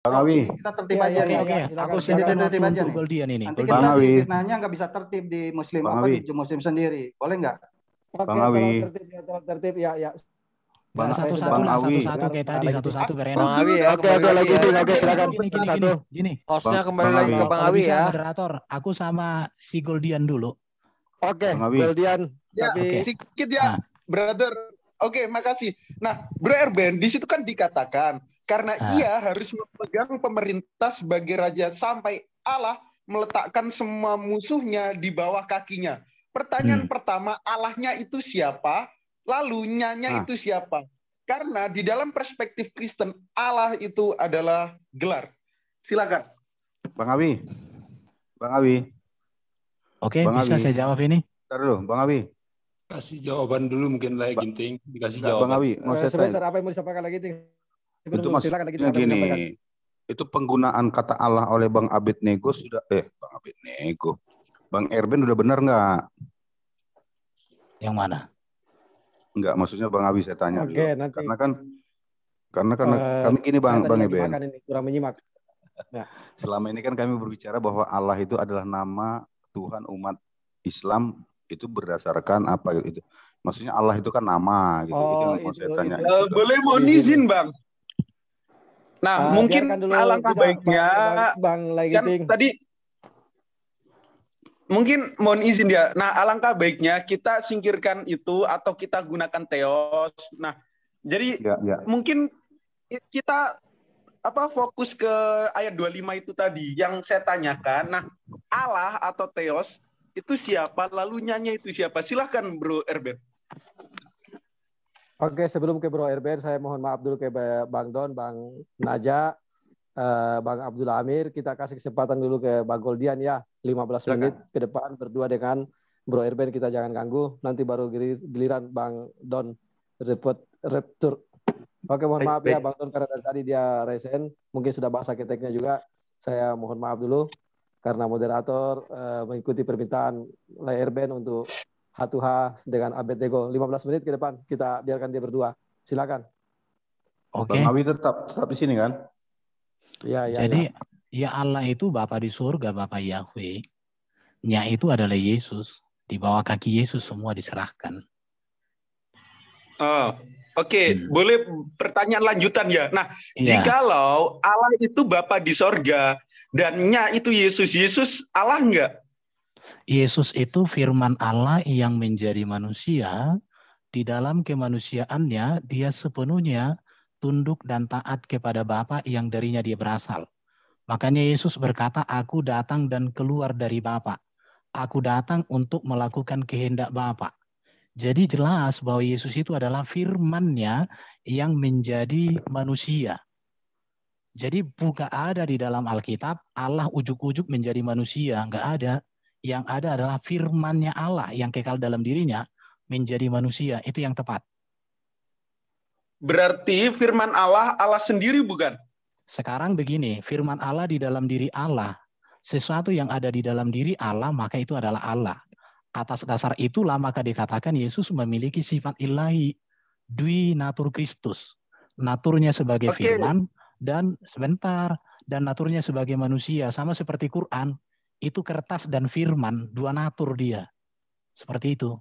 Bang Awi. Kita tertib aja nih. Oke. Aku sendiri tertib aja nih. Goldian ini. Nanti Bang kita Awi. fitnahnya nggak bisa tertib di Muslim Bang apa Awi. di Muslim sendiri. Boleh nggak? Oke, Bang Awi. tolong tertib ya. Bang satu-satu Bang lah, Awi. satu-satu kayak tadi, satu-satu biar enak. Bang Awi ya, Oke, kembali lagi lagi ya. oke, silakan. Gini. Hostnya Bang- kembali Bang lagi Awi. ke Bang Kalau Awi bisa, ya. moderator, aku sama si Goldian dulu. Oke, Bang Awi. Goldian. Ya, Oke. sedikit ya, Nah. brother. Oke, makasih. Nah, Bro Erben, di situ kan dikatakan karena ia harus memegang pemerintah sebagai raja sampai Allah meletakkan semua musuhnya di bawah kakinya. Pertanyaan pertama, Allahnya itu siapa? Lalu nyanya itu siapa? Karena di dalam perspektif Kristen, Allah itu adalah gelar. Silakan. Bang Awi. Bang Awi. Oke, Bang bisa Awi. saya jawab ini? Ntar dulu, Bang Awi. Kasih jawaban dulu mungkin lah Ginting. Dikasih Enggak, Bang jawaban. Awi, mau saya Sebentar, tanya. apa yang mau disampaikan lagi? Itu silakan lagi. maksudnya gini. Itu penggunaan kata Allah oleh Bang Abednego sudah Bang Abednego. Bang Erben udah benar nggak? Yang mana? Enggak, maksudnya Bang Awi saya tanya Oke, dulu. nanti. Karena kami gini Bang Eben. Makan ini, kurang menyimak. Selama ini kan kami berbicara bahwa Allah itu adalah nama Tuhan umat Islam itu berdasarkan apa gitu. Maksudnya Allah itu kan nama gitu. Itu yang mau saya tanya. Boleh mohon izin, Bang. Nah, mungkin biarkan dulu alangkah kita, baiknya Bang kan tadi mungkin mohon izin ya. Nah, alangkah baiknya kita singkirkan itu atau kita gunakan teos. Nah, jadi mungkin kita fokus ke ayat 25 itu tadi yang saya tanyakan. Nah, Allah atau teos itu siapa? Lalu nyanya itu siapa? Silahkan Bro Erben. Oke, sebelum ke Bro Erben, saya mohon maaf dulu ke Bang Don, Bang Naja, Bang Abdul Amir. Kita kasih kesempatan dulu ke Bang Goldian ya, 15 menit ke depan berdua dengan Bro Erben, kita jangan ganggu. Nanti baru giliran Bang Don reptur. Oke, mohon maaf ya Bang Don, karena dari tadi dia resen, mungkin sudah bahasa keteknya juga. Saya mohon maaf dulu karena moderator mengikuti permintaan Erben untuk H2H dengan Abednego. 15 menit ke depan kita biarkan dia berdua. Silakan. Oke. Bang Awi tetap di sini kan? Ya. Jadi ya Allah itu Bapa di surga, Bapa Yahweh. Nya itu adalah Yesus. Di bawah kaki Yesus semua diserahkan. Oke. Boleh pertanyaan lanjutan ya. Nah, jikalau Allah itu Bapa di sorga dan nya itu Yesus, Yesus Allah enggak? Yesus itu firman Allah yang menjadi manusia. Di dalam kemanusiaannya dia sepenuhnya tunduk dan taat kepada Bapa yang darinya dia berasal. Makanya Yesus berkata, aku datang dan keluar dari Bapa. Aku datang untuk melakukan kehendak Bapa. Jadi jelas bahwa Yesus itu adalah firman-Nya yang menjadi manusia. Jadi bukan ada di dalam Alkitab Allah ujuk-ujuk menjadi manusia, enggak ada. Yang ada adalah firman-Nya Allah yang kekal dalam dirinya menjadi manusia. Itu yang tepat. Berarti firman Allah sendiri bukan? Sekarang begini, firman Allah di dalam diri Allah. Sesuatu yang ada di dalam diri Allah, maka itu adalah Allah. Atas dasar itulah maka dikatakan Yesus memiliki sifat ilahi. Dwi natur Kristus. Naturnya sebagai firman dan naturnya sebagai manusia. Sama seperti Quran. Itu kertas dan firman, dua natur dia. Seperti itu.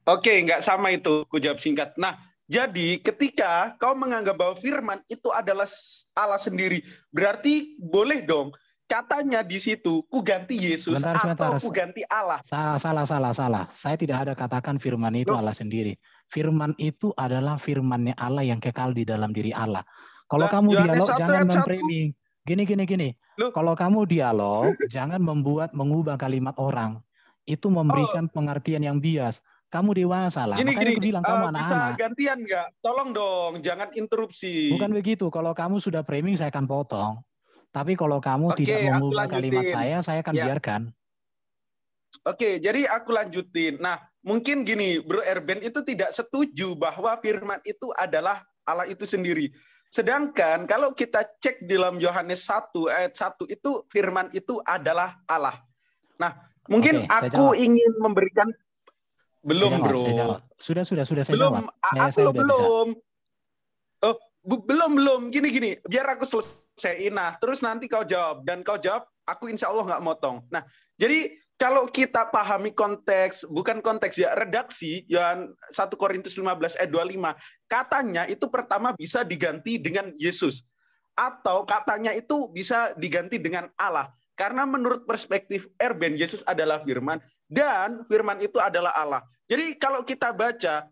Oke, nggak sama itu. Ku jawab singkat. Nah, jadi ketika kau menganggap bahwa firman itu adalah Allah sendiri, berarti boleh dong katanya di situ, ku ganti Yesus atau ku ganti Allah. Salah. Saya tidak ada katakan firman itu Allah sendiri. Firman itu adalah firman-Nya Allah yang kekal di dalam diri Allah. Kalau kamu dialog, jangan memframing. Gini. Kalau kamu dialog, jangan mengubah kalimat orang. Itu memberikan pengertian yang bias. Kamu dewasa lah. Makanya aku bilang kamu anak-anak. Bisa gantian nggak? Tolong dong, jangan interupsi. Bukan begitu. Kalau kamu sudah framing, saya akan potong. Tapi kalau kamu tidak mengubah kalimat saya akan biarkan. Oke, jadi aku lanjutin. Nah, mungkin gini, Bro Erben itu tidak setuju bahwa firman itu adalah Allah itu sendiri. Sedangkan kalau kita cek di dalam Yohanes 1 ayat 1 itu firman itu adalah Allah. Nah, mungkin aku ingin memberikan Bro. Sudah saya belum. jawab. Saya belum. bisa. belum. Gini. Biar aku selesaiin. Nah, terus nanti kau jawab. Dan kau jawab, aku insya Allah nggak motong. Nah, jadi kalau kita pahami konteks, bukan konteks ya, redaksi, yang 1 Korintus 15 ayat 25, katanya itu pertama bisa diganti dengan Yesus. Atau katanya itu bisa diganti dengan Allah. Karena menurut perspektif Erben, Yesus adalah firman, dan firman itu adalah Allah. Jadi kalau kita baca,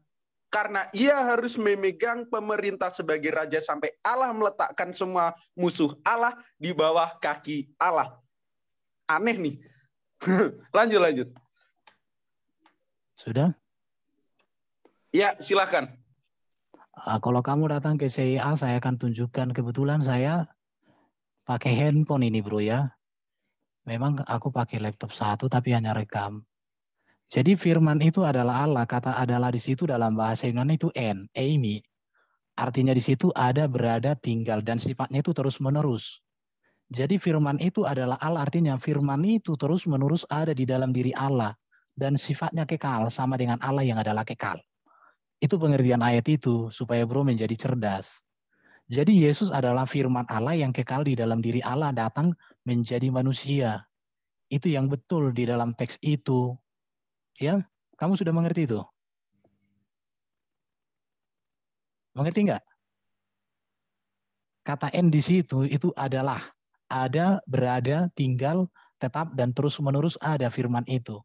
karena ia harus memegang pemerintah sebagai raja sampai Allah meletakkan semua musuh Allah di bawah kaki Allah. Aneh nih. Lanjut. Sudah? Ya, silakan. Kalau kamu datang ke CIA, saya akan tunjukkan. Kebetulan saya pakai handphone ini, bro ya. Memang aku pakai laptop satu, tapi hanya rekam. Jadi firman itu adalah Allah. Kata adalah di situ dalam bahasa Yunani itu Amy. Artinya di situ ada, berada, tinggal, dan sifatnya itu terus menerus. Jadi firman itu adalah Allah, artinya firman itu terus menerus ada di dalam diri Allah. Dan sifatnya kekal, sama dengan Allah yang adalah kekal. Itu pengertian ayat itu, supaya bro menjadi cerdas. Jadi Yesus adalah firman Allah yang kekal di dalam diri Allah, datang menjadi manusia. Itu yang betul di dalam teks itu. Ya, kamu sudah mengerti itu? Mengerti nggak? Kata N di situ itu adalah ada, berada, tinggal, tetap, dan terus-menerus ada firman itu.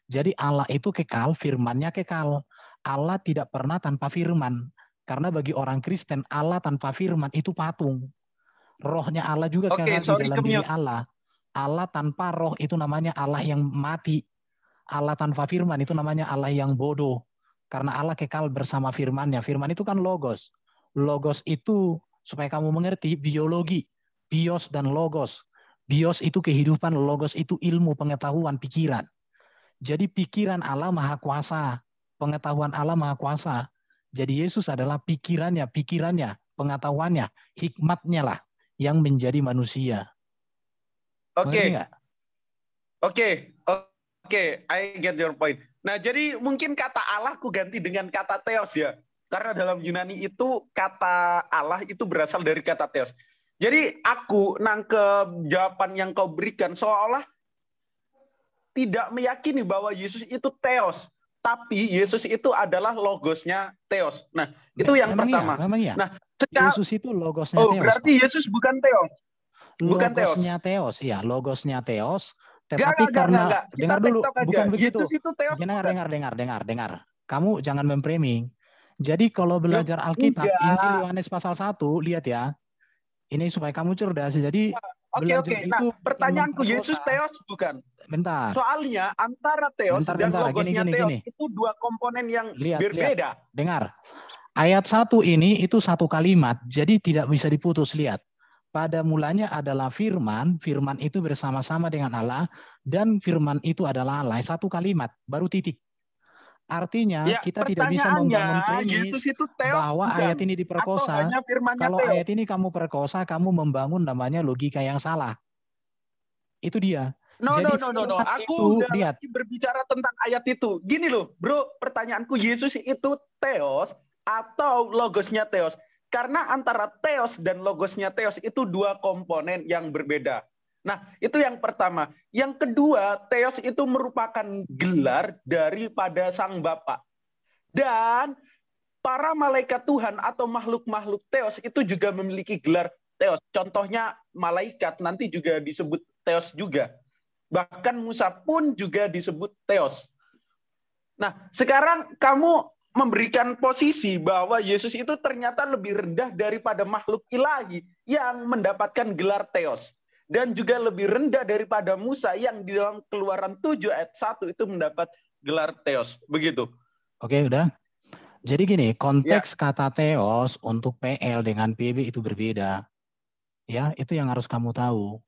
Jadi Allah itu kekal, firmannya kekal. Allah tidak pernah tanpa firman. Karena bagi orang Kristen, Allah tanpa firman itu patung. Rohnya Allah juga kekal di dalam diri Allah. Allah tanpa roh itu namanya Allah yang mati. Allah tanpa firman itu namanya Allah yang bodoh. Karena Allah kekal bersama firmannya. Firman itu kan logos. Logos itu, supaya kamu mengerti, biologi. Bios dan logos. Bios itu kehidupan, logos itu ilmu, pengetahuan, pikiran. Jadi pikiran Allah maha kuasa. Pengetahuan Allah maha kuasa. Jadi Yesus adalah pikirannya, pengetahuannya, hikmatnya lah yang menjadi manusia. Oke, I get your point. Nah, jadi mungkin kata Allah ku ganti dengan kata theos ya. Karena dalam Yunani itu kata Allah itu berasal dari kata theos. Jadi aku nangkep jawaban yang kau berikan seolah tidak meyakini bahwa Yesus itu theos. Tapi Yesus itu adalah logosnya theos. Nah, itu yang pertama. Iya. Nah, Yesus itu logosnya theos. Oh, berarti Yesus bukan theos. Bukan logosnya theos, ya, logosnya theos. Tetapi karena dengar dulu, bukan begitu. Yesus itu theos. Dengar. Kamu jangan memframing. Jadi kalau belajar Alkitab, Injil Yohanes pasal 1, lihat ya. Ini supaya kamu cerdas. Jadi Oke. Nah, pertanyaanku, Yesus theos bukan? Bentar. Soalnya antara theos dan logosnya theos itu dua komponen yang berbeda. Dengar. Ayat 1 ini itu satu kalimat, jadi tidak bisa diputus. Lihat. Pada mulanya adalah firman, firman itu bersama-sama dengan Allah, dan firman itu adalah Allah. Satu kalimat, baru titik. Artinya ya, kita tidak bisa membangun premis bahwa bukan, ayat ini diperkosa. Kalau theos. Ayat ini kamu perkosa, kamu membangun namanya logika yang salah. Itu dia. No. Aku lihat berbicara tentang ayat itu. Gini loh, bro, pertanyaanku, Yesus itu theos atau logosnya theos? Karena antara theos dan logosnya theos itu dua komponen yang berbeda. Nah, itu yang pertama. Yang kedua, theos itu merupakan gelar daripada Sang Bapa. Dan para malaikat Tuhan atau makhluk-makhluk theos itu juga memiliki gelar theos. Contohnya malaikat nanti juga disebut theos juga. Bahkan Musa pun juga disebut theos. Nah, sekarang kamu memberikan posisi bahwa Yesus itu ternyata lebih rendah daripada makhluk ilahi yang mendapatkan gelar theos. Dan juga lebih rendah daripada Musa yang di dalam Keluaran 7 ayat 1 itu mendapat gelar theos. Begitu. Oke, udah. Jadi gini, konteks kata theos untuk PL dengan PB itu berbeda. Ya, itu yang harus kamu tahu.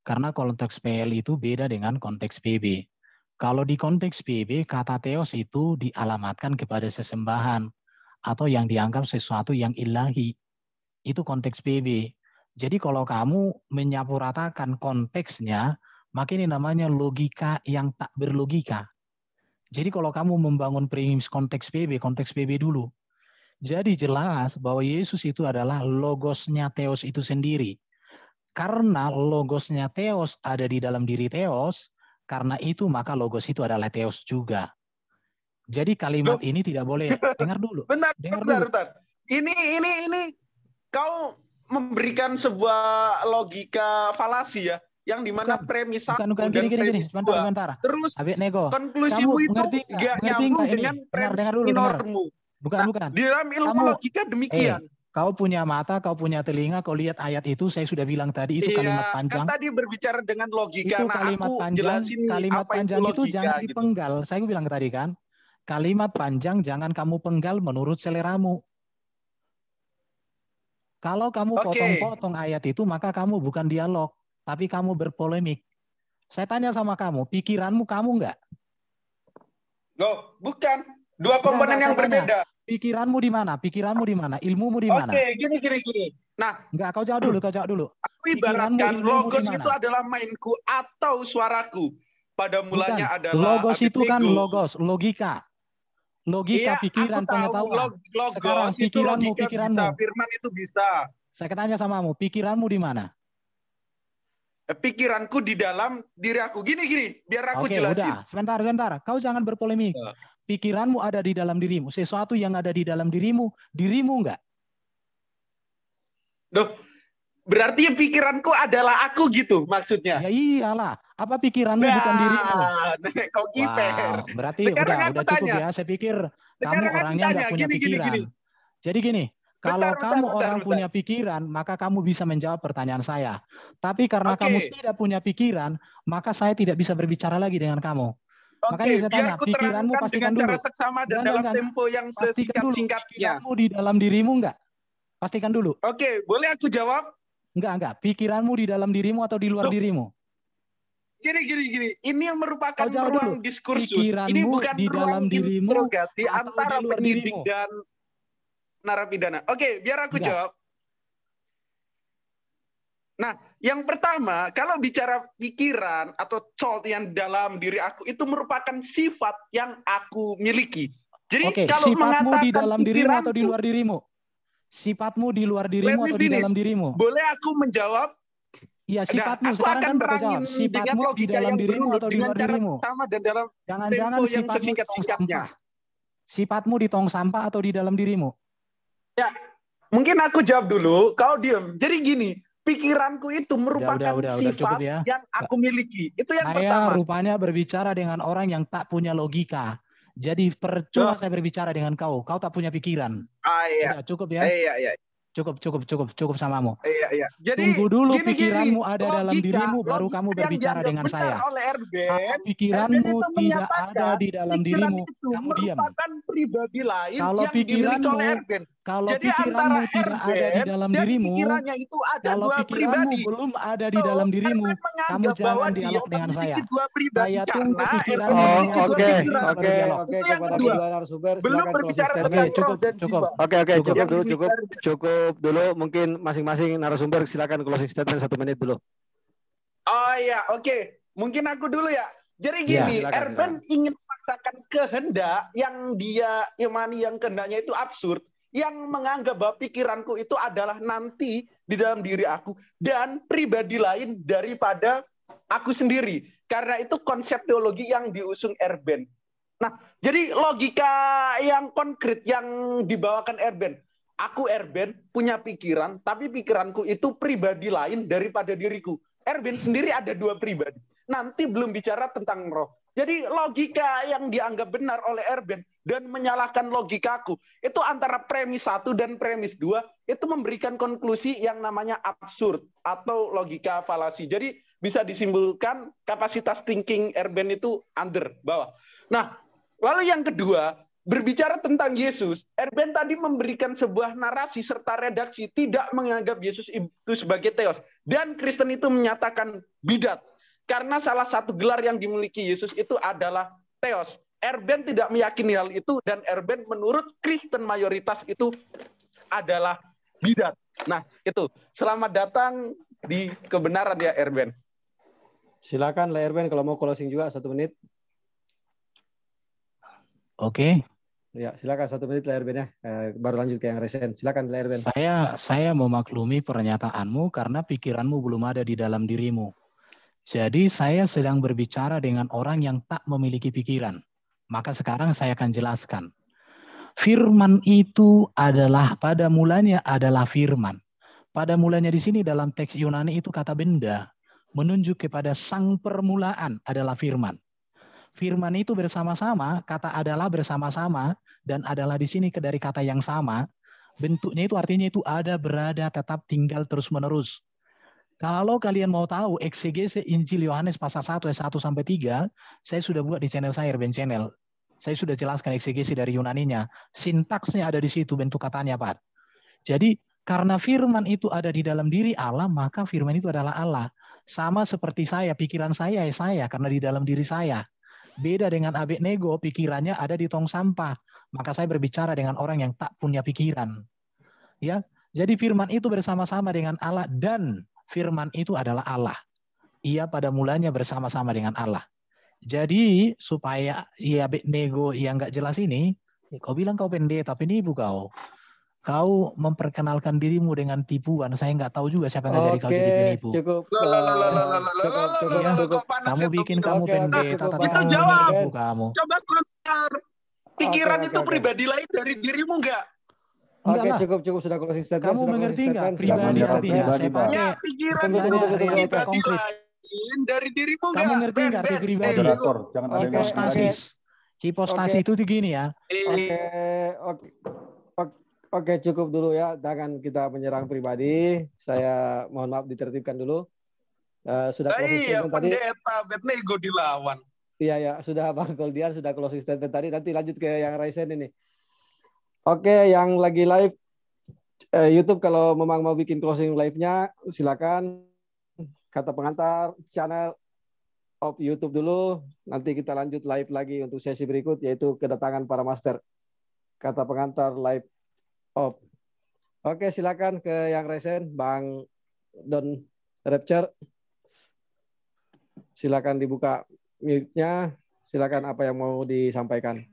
Karena konteks PL itu beda dengan konteks PB. Kalau di konteks PB, kata theos itu dialamatkan kepada sesembahan atau yang dianggap sesuatu yang ilahi. Itu konteks PB. Jadi kalau kamu menyapuratakan konteksnya, maka ini namanya logika yang tak berlogika. Jadi kalau kamu membangun premis konteks PB dulu. Jadi jelas bahwa Yesus itu adalah logosnya Theos itu sendiri. Karena logosnya Theos ada di dalam diri Theos, karena itu maka logos itu adalah Theos juga. Jadi kalimat ini tidak boleh. Dengar dulu. Bentar. Ini kau memberikan sebuah logika falasi ya, yang dimana premis satu dan premis dua. Terus konklusimu itu nggak nyambung dengan premis minormu. Bukan. Di dalam ilmu logika demikian. Kau punya mata, kau punya telinga, kau lihat ayat itu, saya sudah bilang tadi itu kalimat panjang. Kan tadi berbicara dengan logika. Itu kalimat panjang, kalimat panjang itu jangan dipenggal. Saya bilang tadi kan, kalimat panjang jangan kamu penggal menurut seleramu. Kalau kamu potong-potong ayat itu, maka kamu bukan dialog, tapi kamu berpolemik. Saya tanya sama kamu, pikiranmu kamu enggak? Loh, bukan. Dua komponen yang berbeda. Pikiranmu di mana? Pikiranmu di mana? Ilmumu di mana? Oke, gini. Nah, enggak, kau jawab dulu. Aku ibaratkan logos itu adalah mainku atau suaraku. Pada mulanya adalah logos itu kan logika. Logika, pikiran, pengetahuan. Sekarang pikiranmu. Firman itu bisa. Saya tanya samamu, pikiranmu di mana? Pikiranku di dalam diri aku. Gini, biar aku jelasin. Udah. Sebentar. Kau jangan berpolemik. Pikiranmu ada di dalam dirimu. Sesuatu yang ada di dalam dirimu enggak? Loh, berarti pikiranku adalah aku gitu maksudnya? Ya iyalah. Apa pikiranmu bukan dirimu? Kau kiper. Berarti udah cukup ya. Saya pikir kamu orangnya nggak punya pikiran. Jadi gini, kalau kamu orang punya pikiran, maka kamu bisa menjawab pertanyaan saya. Tapi karena kamu tidak punya pikiran, maka saya tidak bisa berbicara lagi dengan kamu. Makanya saya tanya, pikiranmu pastikan dulu. Cara seksama dan dalam tempo yang sesingkat-singkatnya. Pikiranmu di dalam dirimu enggak? Pastikan dulu. Oke, boleh aku jawab? Enggak. Pikiranmu di dalam dirimu atau di luar dirimu? Gini. Ini yang merupakan ruang diskursus. Pikiranmu ini bukan di dalam ruang dirimu interogasi antara penyidik dan narapidana. Oke, biar aku jawab. Nah, yang pertama, kalau bicara pikiran atau thought yang dalam diri aku, itu merupakan sifat yang aku miliki. Jadi kalau sifatmu di dalam dirimu atau di luar dirimu? Sifatmu di luar dirimu atau di dalam dirimu? Boleh aku menjawab? Iya, sifatmu. Sekarang kan baru jawab. Sifatmu di dalam dirimu atau di luar dirimu? Jangan-jangan sifatmu di tong sampah. Sifatmu di tong sampah atau di dalam dirimu? Ya, mungkin aku jawab dulu. Kau diem. Jadi gini, pikiranku itu merupakan sifat yang aku miliki. Itu yang pertama. Saya rupanya berbicara dengan orang yang tak punya logika. Jadi percuma saya berbicara dengan kau. Kau tak punya pikiran. Iya. Udah, cukup ya. Iya. Cukup samamu. Iya. Jadi tunggu dulu pikiranmu ada dalam dirimu, baru kamu berbicara dengan saya. Kalau pikiranmu tidak ada di dalam dirimu, kamu diam. Pribadi lain kalau yang dimiliki oleh Erben. Kalau pikiranmu tidak ada di dalam dirimu, kalau pikiranmu belum ada di dalam dirimu, kamu jangan dialog dengan saya. Saya tunggu pikiranmu. Oke. Belum berbicara Cukup dulu, mungkin masing-masing narasumber silakan closing statement 1 menit dulu. Oh iya, oke. Mungkin aku dulu ya. Jadi gini, Erben ingin memaksakan kehendak yang dia imani, yang kehendaknya itu absurd, yang menganggap bahwa pikiranku itu adalah nanti di dalam diri aku dan pribadi lain daripada aku sendiri. Karena itu konsep teologi yang diusung Erben. Nah, jadi logika yang konkret yang dibawakan Erben. Aku Erben punya pikiran, tapi pikiranku itu pribadi lain daripada diriku. Erben sendiri ada 2 pribadi. Nanti belum bicara tentang roh. Jadi logika yang dianggap benar oleh Erben dan menyalahkan logikaku, itu antara premis 1 dan premis 2, itu memberikan konklusi yang namanya absurd atau logika falasi. Jadi bisa disimpulkan kapasitas thinking Erben itu under, bawah. Nah, lalu yang kedua, berbicara tentang Yesus, Erben tadi memberikan sebuah narasi serta redaksi tidak menganggap Yesus itu sebagai Theos. Dan Kristen itu menyatakan bidat. Karena salah satu gelar yang dimiliki Yesus itu adalah Theos. Erben tidak meyakini hal itu dan Erben menurut Kristen mayoritas itu adalah bidat. Nah, itu. Selamat datang di kebenaran ya Erben. Silakan lah Erben kalau mau closing juga 1 menit. Oke. Ya, silakan 1 menit layar Ben ya. Baru lanjut ke yang resen. Silakan layar Ben. Saya memaklumi pernyataanmu karena pikiranmu belum ada di dalam dirimu. Jadi saya sedang berbicara dengan orang yang tak memiliki pikiran. Maka sekarang saya akan jelaskan. Firman itu adalah pada mulanya adalah firman. Pada mulanya di sini dalam teks Yunani itu kata benda menunjuk kepada sang permulaan adalah firman. Firman itu bersama-sama, kata adalah bersama-sama dan adalah di sini dari kata yang sama. Bentuknya itu artinya itu ada, berada, tetap, tinggal, terus-menerus. Kalau kalian mau tahu eksegese Injil Yohanes pasal 1 ayat 1 sampai 3, saya sudah buat di channel saya, Urban Channel. Saya sudah jelaskan eksegesi dari Yunaninya. Sintaksnya ada di situ, bentuk katanya, Pak. Jadi karena firman itu ada di dalam diri Allah, maka firman itu adalah Allah. Sama seperti saya, pikiran saya karena di dalam diri saya. Beda dengan Abednego, pikirannya ada di tong sampah. Maka saya berbicara dengan orang yang tak punya pikiran. Ya, jadi firman itu bersama-sama dengan Allah dan firman itu adalah Allah. Ia pada mulanya bersama-sama dengan Allah. Jadi supaya Abednego yang nggak jelas ini, kau bilang kau pendeta, penipu kau. Kau memperkenalkan dirimu dengan tipuan. Saya nggak tahu juga siapa yang ngajari kau jadi penipu. Cukup. Kamu bikin kamu pendeta, tapi Itu kamu jawab. menipu kamu. Coba keluar. Pikiran Oke, itu oke. pribadi lain dari dirimu enggak? Enggak Oke, lah. cukup sudah closing statement. Kamu sudah mengerti closing nggak? statement, sudah Pribadi closing Pribadi, artinya. statement. Saya Pak. pakai Ya, pikiran Tunggu, itu tunggu, tunggu, pribadi konkret. lain dari dirimu Kamu enggak? ngerti nggak arti pribadi? Moderator, jangan ada yang Oke, Hipostasis. Hipostasis itu begini ya. Oke, cukup dulu ya. Jangan kita menyerang pribadi. Saya mohon maaf ditertibkan dulu. Sudah closing Iya, statement tadi. pendeta Abednego dilawan. Iya, sudah Bang Goldian sudah closing statement tadi. Nanti lanjut ke yang Raisen ini. Oke, yang lagi live YouTube kalau memang mau bikin closing live-nya silakan. Kata pengantar channel of YouTube dulu. Nanti kita lanjut live lagi untuk sesi berikut yaitu kedatangan para master. Kata pengantar live off. Oke, silakan ke yang resen, Bang Don Rapture. Silakan dibuka mute-nya. Silakan apa yang mau disampaikan.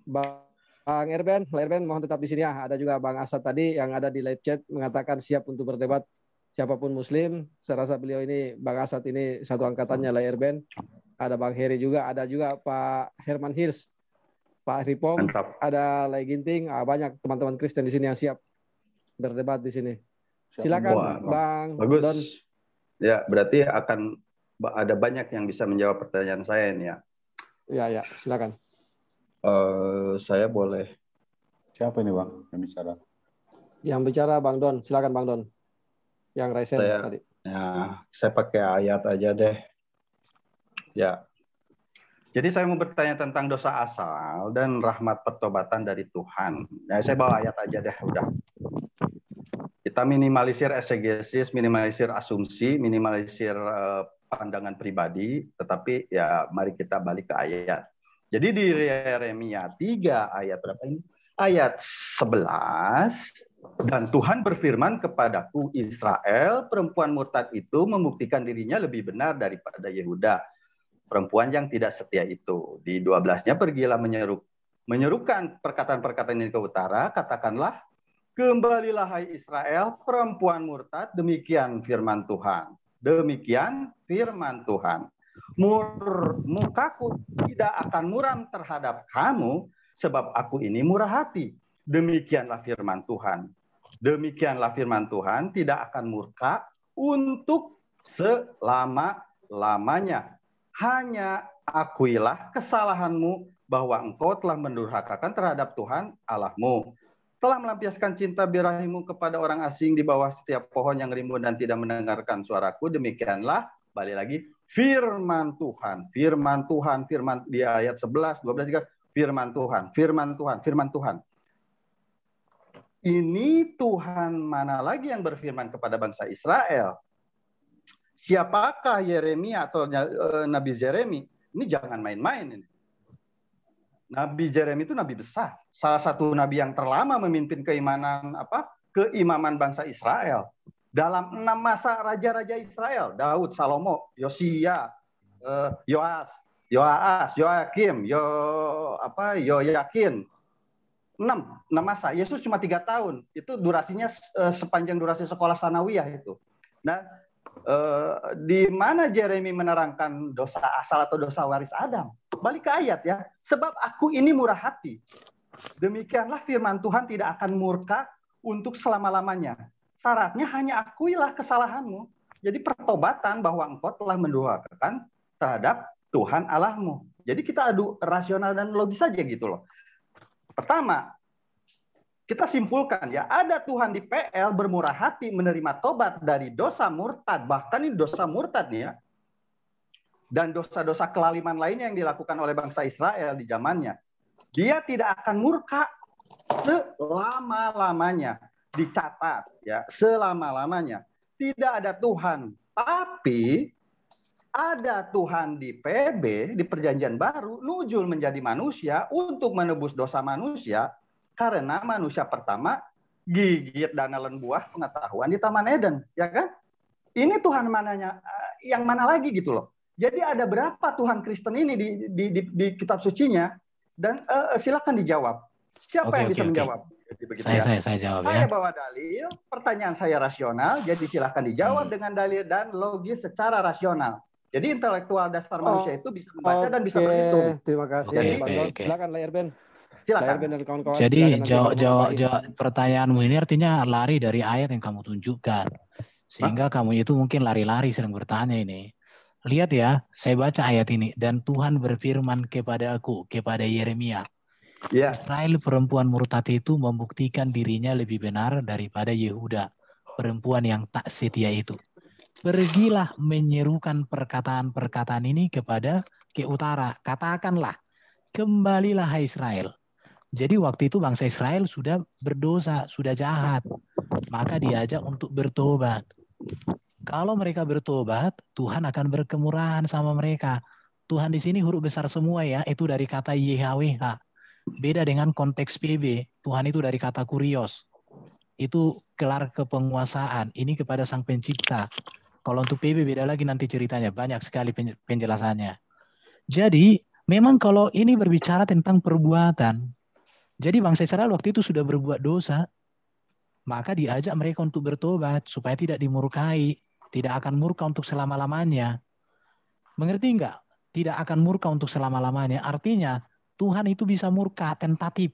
Bang Erben mohon tetap di sini ya. Ada juga Bang Asad tadi yang ada di live chat mengatakan siap untuk berdebat siapapun Muslim. Saya rasa beliau ini, Bang Asad ini satu angkatannya lah Erben. Ada Bang Heri juga, ada juga Pak Herman Hirs, Pak Ripong, ada Lai Ginting, banyak teman-teman Kristen di sini yang siap berdebat di sini. Silakan. Wah, Bang bagus. Don. Ya, berarti akan ada banyak yang bisa menjawab pertanyaan saya ini ya. Ya, silakan. Saya boleh. Siapa ini Bang yang bicara? Yang bicara Bang Don, silakan Bang Don. Yang Raisen tadi. Ya, saya pakai ayat aja deh. Ya. Jadi saya mau bertanya tentang dosa asal dan rahmat pertobatan dari Tuhan. Ya, saya bawa ayat aja deh, udah. Kita minimalisir exegesis, minimalisir asumsi, minimalisir pandangan pribadi, tetapi ya mari kita balik ke ayat. Jadi di Yeremia 3 ayat berapa ini? Ayat 11, dan Tuhan berfirman kepadaku, Israel, perempuan murtad itu membuktikan dirinya lebih benar daripada Yehuda, perempuan yang tidak setia itu. Di 12-nya, pergilah menyerukan perkataan-perkataan ini ke utara, katakanlah, kembalilah hai Israel, perempuan murtad, demikian firman Tuhan. Demikian firman Tuhan. Mukaku tidak akan muram terhadap kamu, sebab aku ini murah hati. Demikianlah firman Tuhan. Demikianlah firman Tuhan, tidak akan murka untuk selama-lamanya. Hanya akuilah kesalahanmu bahwa engkau telah mendurhakakan terhadap Tuhan Allahmu. Telah melampiaskan cinta birahimu kepada orang asing di bawah setiap pohon yang rimbun dan tidak mendengarkan suaraku. Demikianlah, balik lagi, firman Tuhan. Firman Tuhan, firman di ayat 11, 12, 13, firman Tuhan, firman Tuhan, firman Tuhan. Ini Tuhan mana lagi yang berfirman kepada bangsa Israel? Siapakah Yeremia atau Nabi Jeremi? Ini jangan main-main ini. Nabi Jeremi itu nabi besar, salah satu nabi yang terlama memimpin keimaman bangsa Israel. Dalam 6 masa raja-raja Israel, Daud, Salomo, Yosia, Yoas, Yoakim, Yoyakin, 6 masa. Yesus cuma 3 tahun. Itu durasinya sepanjang durasi sekolah sanawiyah itu. Nah, di mana Yeremia menerangkan dosa asal atau dosa waris Adam? Balik ke ayat ya. Sebab aku ini murah hati. Demikianlah firman Tuhan, tidak akan murka untuk selama-lamanya. Syaratnya hanya akuilah kesalahanmu. Jadi pertobatan bahwa engkau telah mendoakan terhadap Tuhan Allahmu. Jadi kita adu rasional dan logis saja gitu loh. Pertama, kita simpulkan ya, ada Tuhan di PL bermurah hati menerima tobat dari dosa murtad, bahkan ini dosa murtad nih ya, dan dosa-dosa kelaliman lainnya yang dilakukan oleh bangsa Israel di zamannya. Dia tidak akan murka selama-lamanya, dicatat ya, selama-lamanya. Tidak ada Tuhan, tapi ada Tuhan di PB, di Perjanjian Baru, nuzul menjadi manusia untuk menebus dosa manusia, karena manusia pertama gigit dan nelen buah pengetahuan di Taman Eden, ya kan? Ini Tuhan mananya, yang mana lagi gitu loh. Jadi ada berapa Tuhan Kristen ini di kitab sucinya? Dan silakan dijawab. Siapa yang bisa menjawab? Jadi, saya jawab ya. Saya bawa dalil, pertanyaan saya rasional, jadi silakan dijawab dengan dalil dan logis secara rasional. Jadi intelektual dasar manusia itu bisa membaca dan bisa berhitung. Terima kasih. Silakan layar Ben. Silakan. Ben dan kawan-kawan. Jadi jawab pertanyaanmu ini artinya lari dari ayat yang kamu tunjukkan. Sehingga kamu itu mungkin lari-lari sedang bertanya ini. Lihat ya, saya baca ayat ini. Dan Tuhan berfirman kepadaku, kepada Yeremia. Ya. Israel perempuan murtad itu membuktikan dirinya lebih benar daripada Yehuda, perempuan yang tak setia itu. Pergilah menyerukan perkataan-perkataan ini ke utara. Katakanlah, kembalilah hai Israel. Jadi waktu itu bangsa Israel sudah berdosa, sudah jahat. Maka diajak untuk bertobat. Kalau mereka bertobat, Tuhan akan berkemurahan sama mereka. Tuhan di sini huruf besar semua ya, itu dari kata YHWH. Beda dengan konteks PB, Tuhan itu dari kata kurios. Itu gelar kepenguasaan, ini kepada Sang Pencipta. Kalau untuk PB beda lagi nanti ceritanya, banyak sekali penjelasannya. Jadi, memang kalau ini berbicara tentang perbuatan, jadi bangsa Israel waktu itu sudah berbuat dosa, maka diajak mereka untuk bertobat, supaya tidak dimurkai, tidak akan murka untuk selama-lamanya. Mengerti enggak? Tidak akan murka untuk selama-lamanya. Artinya, Tuhan itu bisa murka, tentatif.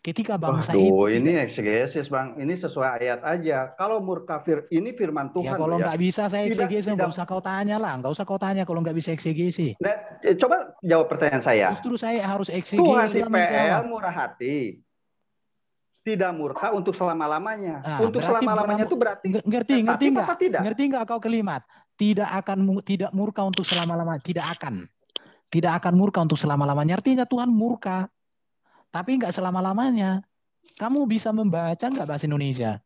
Ketika bangsa itu... ini eksegesis Bang, ini sesuai ayat aja. Kalau murka ini firman Tuhan. Ya kalau nggak bisa saya eksegesis, nggak usah kau tanya lah. Nggak usah kau tanya kalau nggak bisa eksegesis. Nah, coba jawab pertanyaan saya. Justru saya harus eksegesis. Tuhan di PL murah hati. Tidak murka untuk selama-lamanya. Nah, untuk selama-lamanya itu berarti... Ngerti nggak kau kalimat? Tidak murka untuk selama-lamanya. Tidak akan murka untuk selama-lamanya. Artinya Tuhan murka. Tapi nggak selama-lamanya. Kamu bisa membaca nggak bahasa Indonesia?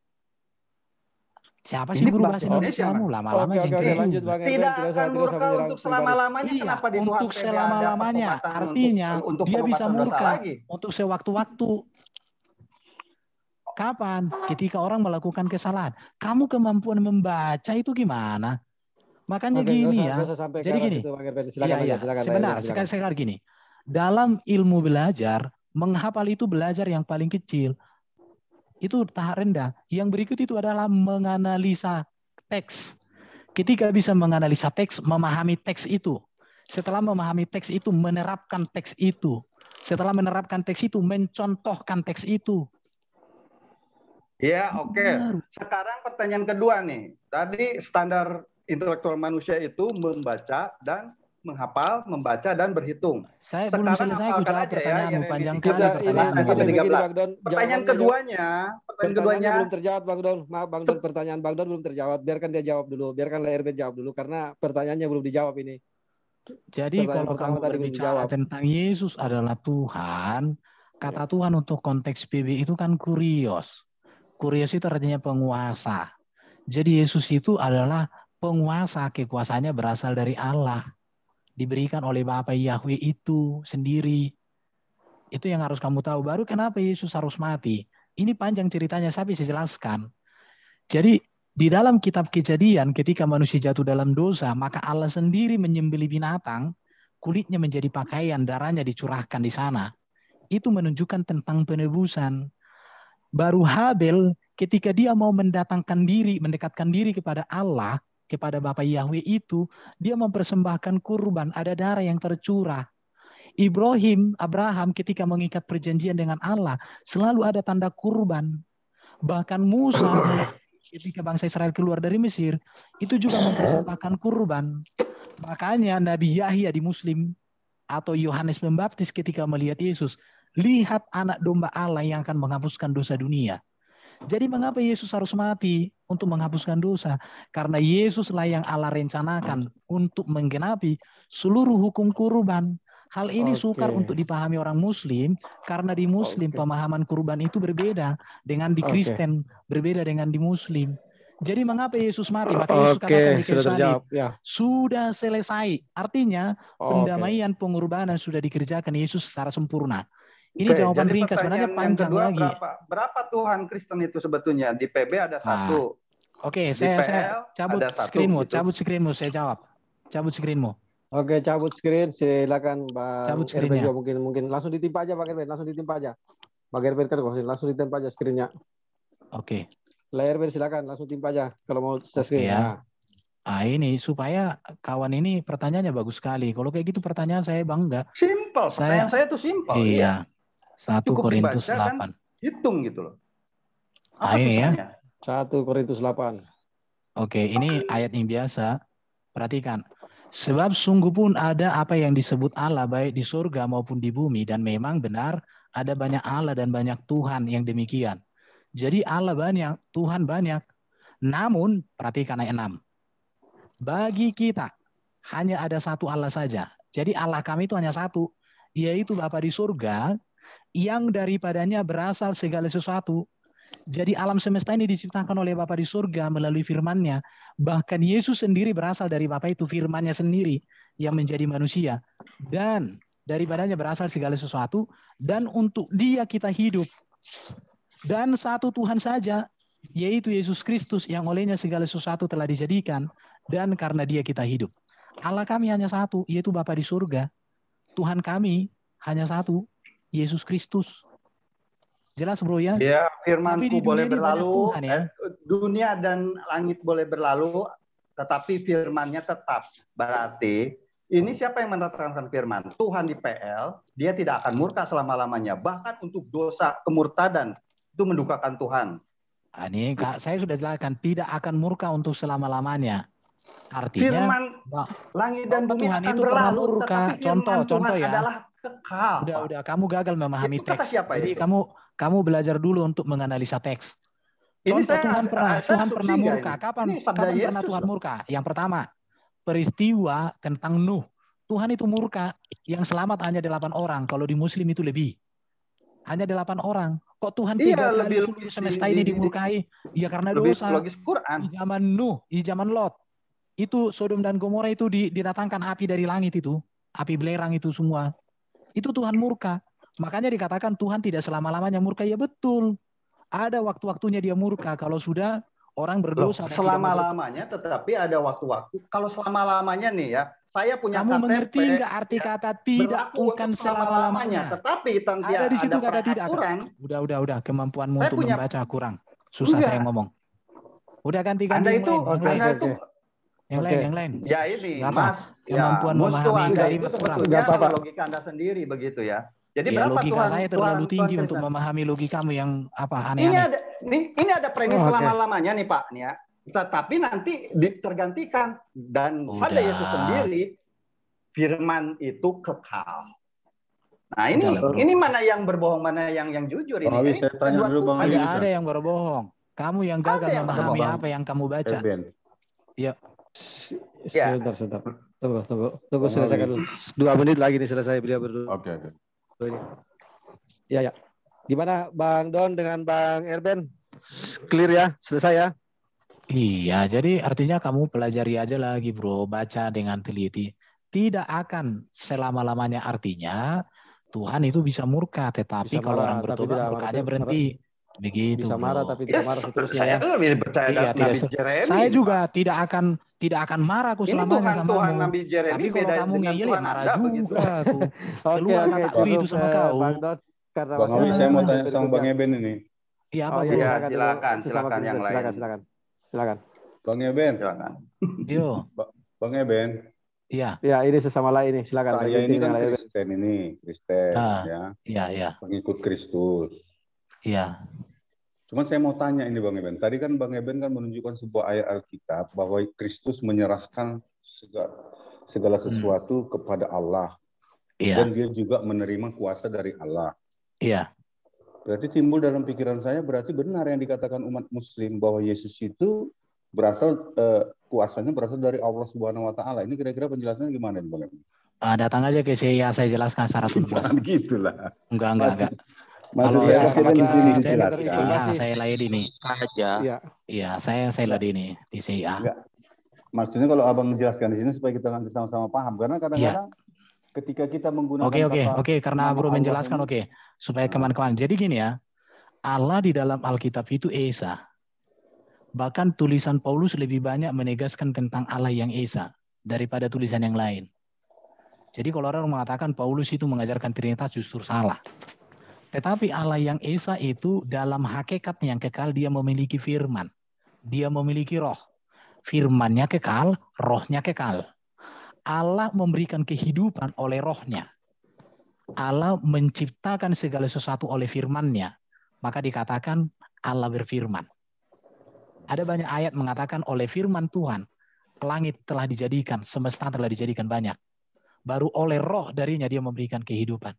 Siapa sih guru bahasa Indonesia kamu? Lama-lama lanjut Bang Erben. Tidak akan murka untuk selama-lamanya. Iya, kenapa di untuk selama-lamanya. Artinya untuk dia bisa murka lagi. Untuk sewaktu-waktu. Kapan? Ketika orang melakukan kesalahan. Kamu kemampuan membaca itu gimana? Makanya gini ya. Jadi gini. Sebentar. Sekarang gini. Dalam ilmu belajar, menghafal itu belajar yang paling kecil. Itu tahap rendah. Yang berikut itu adalah menganalisa teks. Ketika bisa menganalisa teks, memahami teks itu. Setelah memahami teks itu, menerapkan teks itu. Setelah menerapkan teks itu, mencontohkan teks itu. Ya, oke. Sekarang pertanyaan kedua nih. Tadi standar intelektual manusia itu membaca dan menghafal, membaca dan berhitung. Saya belum selesai aku jawab pertanyaanmu, panjang kali pertanyaan. Pertanyaan keduanya belum terjawab Bang Don. Maaf Bang Don, pertanyaan Bang Don belum terjawab. Biarkan dia jawab dulu, biarkan Erben jawab dulu karena pertanyaannya belum dijawab ini. Jadi kalau kamu berbicara tentang Yesus adalah Tuhan, kata Tuhan untuk konteks PB itu kan kurios. Kurios itu artinya penguasa. Jadi Yesus itu adalah penguasa, kekuasaannya berasal dari Allah. Diberikan oleh Bapa Yahweh itu sendiri. Itu yang harus kamu tahu. Baru kenapa Yesus harus mati. Ini panjang ceritanya, saya bisa jelaskan. Jadi di dalam kitab Kejadian, ketika manusia jatuh dalam dosa, maka Allah sendiri menyembelih binatang, kulitnya menjadi pakaian, darahnya dicurahkan di sana. itu menunjukkan tentang penebusan. Baru Habel ketika dia mau mendatangkan diri, mendekatkan diri kepada Allah, kepada Bapa Yahweh itu, dia mempersembahkan kurban, ada darah yang tercurah. Abraham ketika mengikat perjanjian dengan Allah, selalu ada tanda kurban. Bahkan Musa ketika bangsa Israel keluar dari Mesir, itu juga mempersembahkan kurban. Makanya Nabi Yahya di Muslim atau Yohanes Pembaptis ketika melihat Yesus, lihat anak domba Allah yang akan menghapuskan dosa dunia. Jadi mengapa Yesus harus mati untuk menghapuskan dosa? Karena Yesuslah yang Allah rencanakan untuk menggenapi seluruh hukum kurban. Hal ini sukar untuk dipahami orang Muslim, karena di Muslim pemahaman kurban itu berbeda dengan di Kristen, berbeda dengan di Muslim. Jadi mengapa Yesus mati? Maka Yesus katakan di kayu salib, sudah selesai. Artinya pendamaian pengorbanan sudah dikerjakan Yesus secara sempurna. Ini jawaban ringkas, sebenarnya panjang kedua, lagi. Berapa Tuhan Kristen itu sebetulnya? Di PB ada satu. Saya cabut screenmu, saya jawab. Cabut screenmu. Oke, cabut screen, silakan Bang Erben juga mungkin langsung ditimpa aja Bang Erben, langsung ditimpa aja. Bang Erben kan langsung ditimpa aja screen-nya. Oke. Layar Erben silakan langsung timpa aja kalau mau screen. Ya. Ini supaya kawan ini pertanyaannya bagus sekali. Kalau kayak gitu pertanyaan saya bangga. Simpel, pertanyaan saya tuh simpel. Iya. 1 Korintus 8. Kan? Hitung gitu loh. Ini ya. 1 Korintus 8. Oke, ini ayat yang biasa. Perhatikan. Sebab sungguh pun ada apa yang disebut Allah baik di surga maupun di bumi, dan memang benar ada banyak Allah dan banyak Tuhan yang demikian. Jadi Allah banyak, Tuhan banyak. Namun perhatikan ayat 6. Bagi kita hanya ada satu Allah saja. Jadi Allah kami itu hanya satu, yaitu Bapa di surga, yang daripadanya berasal segala sesuatu. Jadi alam semesta ini diciptakan oleh Bapa di surga melalui firman-Nya. Bahkan Yesus sendiri berasal dari Bapa itu, firman-Nya sendiri yang menjadi manusia. Dan daripadanya berasal segala sesuatu, dan untuk Dia kita hidup. Dan satu Tuhan saja, yaitu Yesus Kristus, yang olehnya segala sesuatu telah dijadikan, dan karena Dia kita hidup. Allah kami hanya satu, yaitu Bapa di surga. Tuhan kami hanya satu, Yesus Kristus. Jelas bro ya? Ya, firman-Ku boleh berlalu, Tuhan, ya? Dunia dan langit boleh berlalu, tetapi firman-Nya tetap. Berarti ini siapa yang menetapkan firman? Tuhan di PL, Dia tidak akan murka selama-lamanya. Bahkan untuk dosa kemurtadan itu mendukakan Tuhan. Ini Kak, saya sudah jelaskan, tidak akan murka untuk selama-lamanya. Artinya firman langit dan bumi Tuhan akan itu berlalu, murka. Contoh ya. Adalah kekal. Udah, kamu gagal memahami teks. Jadi itu? kamu belajar dulu untuk menganalisa teks. Ini Tuhan pernah murka. Kapan pernah Tuhan murka? Yang pertama, peristiwa tentang Nuh. Tuhan itu murka. Yang selamat hanya 8 orang. Kalau di Muslim itu lebih. Hanya 8 orang. Kok Tuhan tidak kali seluruh semesta ini dimurkai? Ya karena dosa. Logis Quran. Di zaman Nuh, di zaman Lot. Itu Sodom dan Gomora itu didatangkan api dari langit itu. Api belerang itu semua. Itu Tuhan murka. Makanya dikatakan Tuhan tidak selama-lamanya murka. Ya betul. Ada waktu-waktunya Dia murka. Kalau sudah orang berdosa. Selama-lamanya, tetapi ada waktu-waktu. Kalau selama-lamanya nih ya, saya punya kamu KTP. Mengerti nggak arti kata tidak bukan selama-lamanya? Tetapi ada di situ kata tidak. Udah. Kemampuanmu untuk membaca kurang. Susah saya ngomong. Udah ganti Anda itu, yang lain. Ya ini, Mas. Kemampuan memahami kalimat kurang. Logika Anda sendiri begitu ya. Jadi ya, berapa logika saya terlalu tinggi untuk memahami logikamu yang aneh-aneh. Ini ada premis selama-lamanya nih Pak, nih ya. Tetapi nanti tergantikan, dan pada Yesus sendiri firman itu kekal. Nah ini mana yang berbohong, mana yang jujur ini? Saya tanya dulu Bang. Ada yang berbohong. Kamu yang gagal memahami apa yang kamu baca. Ya. Sebentar. Tunggu selesaikan dulu. 2 menit lagi nih selesai beliau berdua. Oke. Ya. Gimana Bang Don dengan Bang Erben? Clear ya? Selesai ya? Iya, jadi artinya kamu pelajari aja lagi bro, baca dengan teliti. Tidak akan selama-lamanya, artinya Tuhan itu bisa murka, tetapi kalau orang bertobat murkanya berhenti. Begitu. Bisa marah bro. tapi tidak marah seterusnya. Saya lebih percaya Nabi Jeremy. Saya juga tidak akan marah aku selamanya sama Tuhan kamu. Nabi Jeremy, tapi kalau kamu ngeyel ya marah juga aku. Oke, itu sama kau. Bang Don. Karena Bang masih Awi, ada saya mau masih tanya sama Bang Eben ini. Iya, apa Oh bro? iya, silakan, dulu. Sesama silakan yang Kristen. lain. Silakan. Bang Eben, Silakan. Yo, Bang Eben, iya. Ya, ini sesama lain nih, silakan. saya ini kan Yang lain. Kristen, Ah, ya, iya. pengikut Kristus. Iya. Cuman saya mau tanya ini Bang Eben. Tadi kan Bang Eben kan menunjukkan sebuah ayat Alkitab bahwa Kristus menyerahkan segala sesuatu kepada Allah. Iya. Dan dia juga menerima kuasa dari Allah. Iya. Berarti timbul dalam pikiran saya, berarti benar yang dikatakan umat Muslim bahwa Yesus itu kuasanya berasal dari Allah Subhanahu Wa Taala. Ini kira-kira penjelasannya gimana nih Bang Eben? Datang aja ke CIA, saya jelaskan secara tuntas. Jangan gitulah. Enggak. Maksud Kalau saya sesama di sini Kristen, dijelaskan. saya layani. Aja. Iya, saya layani di CIA. Enggak. Maksudnya kalau abang menjelaskan di sini supaya kita nanti sama-sama paham. Karena kadang-kadang ketika kita menggunakan Oke, karena Bro menjelaskan, supaya kemana-kemana. Jadi gini ya, Allah di dalam Alkitab itu Esa. Bahkan tulisan Paulus lebih banyak menegaskan tentang Allah yang Esa daripada tulisan yang lain. Jadi kalau orang mengatakan Paulus itu mengajarkan Trinitas justru salah. Tetapi Allah yang Esa itu dalam hakikatnya yang kekal, dia memiliki firman. Dia memiliki roh. Firmannya kekal, rohnya kekal. Allah memberikan kehidupan oleh rohnya. Allah menciptakan segala sesuatu oleh firman-Nya. Maka dikatakan Allah berfirman. Ada banyak ayat mengatakan oleh firman Tuhan, langit telah dijadikan, semesta telah dijadikan banyak. Baru oleh roh darinya dia memberikan kehidupan.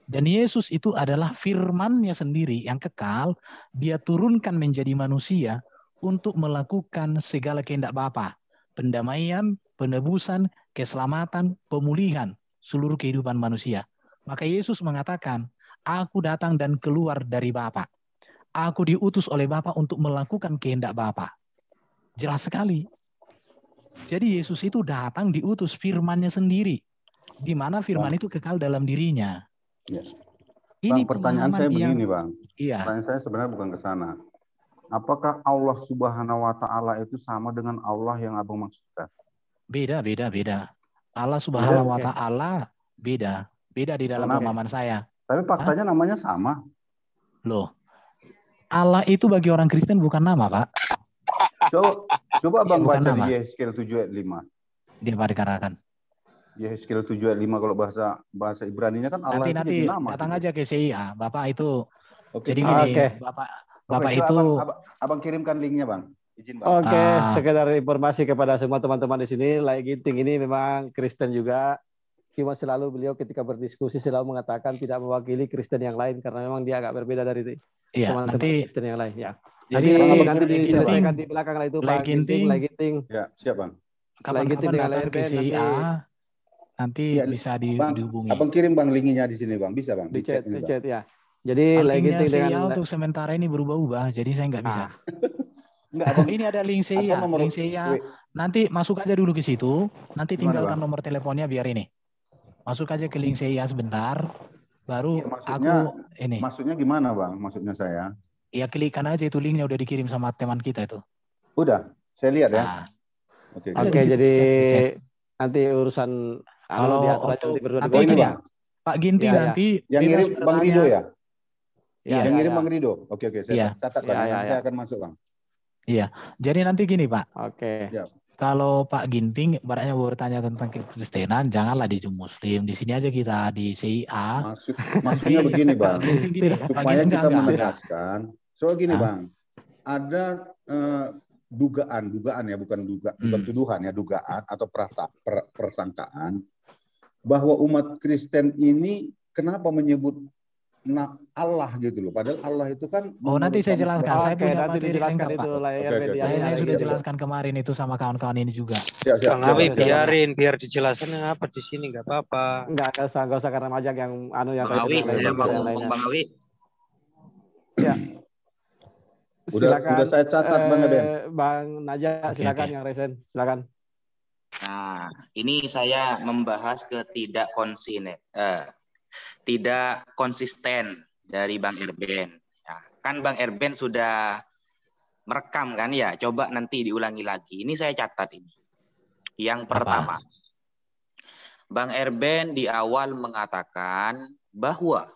Dan Yesus itu adalah firman-Nya sendiri yang kekal, dia turunkan menjadi manusia untuk melakukan segala kehendak Bapa. Pendamaian, penebusan, keselamatan, pemulihan seluruh kehidupan manusia. Maka Yesus mengatakan, aku datang dan keluar dari Bapa. Aku diutus oleh Bapa untuk melakukan kehendak Bapa. Jelas sekali. Jadi Yesus itu datang diutus firman-Nya sendiri. Di mana firman itu kekal dalam dirinya. Yes. Ini Bang, pertanyaan saya begini, Bang. Iya. Pertanyaan saya sebenarnya bukan ke sana. Apakah Allah Subhanahu Wa Taala itu sama dengan Allah yang Abang maksudkan? Beda. Allah Subhanahu Wa Taala beda di dalam pemahaman saya. Tapi faktanya namanya sama. Loh, Allah itu bagi orang Kristen bukan nama, Pak. Coba Abang baca nama. di Yehezkiel 7 ayat 5. Dia dikatakan. Yehezkiel 7 ayat 5 kalau bahasa Ibraninya kan Allah nanti itu nama. Datang aja ke CIA, Bapak itu. Oke. Jadi gini, Bapak itu abang kirimkan linknya, Bang. Izin, Bang. Oke, sekedar informasi kepada semua teman-teman di sini, Lai Ginting ini memang Kristen juga. Cuma selalu beliau ketika berdiskusi selalu mengatakan tidak mewakili Kristen yang lain karena memang dia agak berbeda dari teman-teman Kristen yang lain. Ya. Jadi nanti diselesaikan di belakang lah itu Pak Ginting. Ya, siap Bang. Kapan-kapan datang ke CIA, nanti bisa dihubungi. Abang kirim Bang linknya di sini Bang, bisa Bang? Di chat ya. Jadi Lai Ginting dengan untuk sementara ini berubah-ubah, jadi saya nggak bisa. Enggak, Abang. Ini ada link CIA. Nanti masuk aja dulu ke situ, nanti tinggalkan nomor teleponnya biar ini. Masuk aja ke link CIA sebentar, baru Maksudnya gimana Bang? Maksudnya saya? Ya klikkan aja itu linknya udah dikirim sama teman kita itu. Udah, saya lihat ya. Oke, jadi nanti urusan kalau diatur aja nanti gini, Pak Ginting nanti yang ngirim Bang Rido ya? Yang ngirim Bang Rido. Oke, saya catat Bang. Saya akan masuk Bang. Iya, jadi nanti gini Pak. Oke. Kalau Pak Ginting baraknya bertanya tentang Kekristenan, janganlah di Muslim. Di sini aja kita di CIA. Maksudnya begini Bang, supaya kita menegaskan. Soal gini Bang, ada dugaan ya, bukan tuduhan ya, dugaan atau persangkaan bahwa umat Kristen ini kenapa menyebut Allah gitu loh. Padahal Allah itu kan nanti saya jelaskan. Saya punya materi lengkap, Pak. Saya sudah jelaskan kemarin itu sama kawan-kawan ini juga. Bang Awi biar dijelaskan apa di sini nggak apa-apa. Enggak usah karena majak yang yang Bang Awi Bang Awi. Ya. Udah saya catat Bang Eben. Bang Naja silakan yang resen, silakan. Nah, ini saya membahas tidak konsisten dari Bang Erben. Ya, kan Bang Erben sudah merekam kan ya, coba nanti diulangi lagi. Ini saya catat ini. Yang pertama, Bang Erben di awal mengatakan bahwa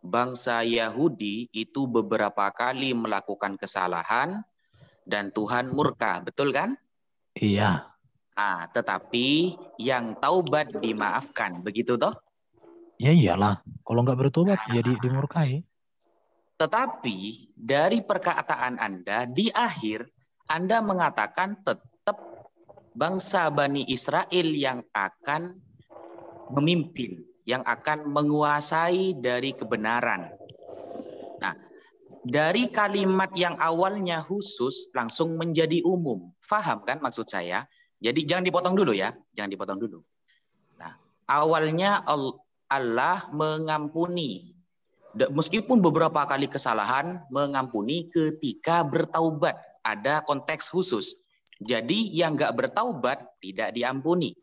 bangsa Yahudi itu beberapa kali melakukan kesalahan dan Tuhan murka, betul kan? Iya. Nah, tetapi yang taubat dimaafkan, begitu toh? Ya iyalah, kalau nggak bertobat jadi dimurkai. Tetapi dari perkataan Anda di akhir, Anda mengatakan tetap bangsa Bani Israel yang akan memimpin, yang akan menguasai dari kebenaran. Nah, dari kalimat yang awalnya khusus langsung menjadi umum. Faham kan maksud saya? Jadi jangan dipotong dulu ya, jangan dipotong dulu. Nah, awalnya Allah mengampuni, meskipun beberapa kali kesalahan, mengampuni ketika bertaubat. Ada konteks khusus. Jadi yang nggak bertaubat tidak diampuni.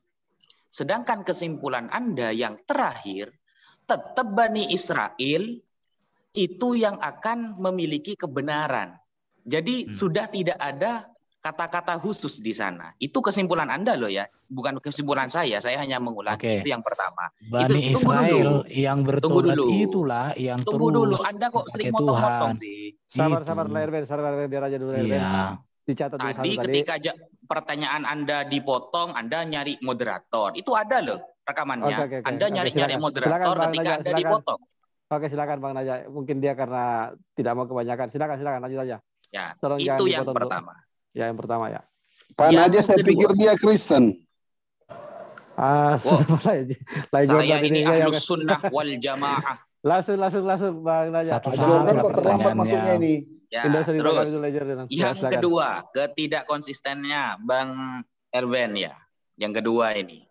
Sedangkan kesimpulan Anda yang terakhir, tetap Bani Israel itu yang akan memiliki kebenaran. Jadi sudah tidak ada kata-kata khusus di sana. Itu kesimpulan Anda loh ya, bukan kesimpulan saya. Saya hanya mengulangi. Itu yang pertama. Bani Israel yang bertobat itulah yang tunggu dulu. Anda kok trik motong-motong sih? Sabar biar aja dulu. Iya. Dicatat dulu tadi ketika pertanyaan Anda dipotong, Anda nyari moderator. Itu ada loh rekamannya. Anda nyari moderator ketika Anda dipotong. Oke, silakan Bang Naja. Mungkin dia karena tidak mau kebanyakan. Silakan lanjut aja. Ya, tolong itu yang pertama. Ya, yang pertama ya. Pak Naja, saya pikir dia Kristen. Saya ini ahlus sunnah wal jamaah. Langsung Bang Naja. Terlambat masuknya ini. Ya, terus yang kedua, ketidakkonsistennya Bang Erben ya. Yang kedua ini.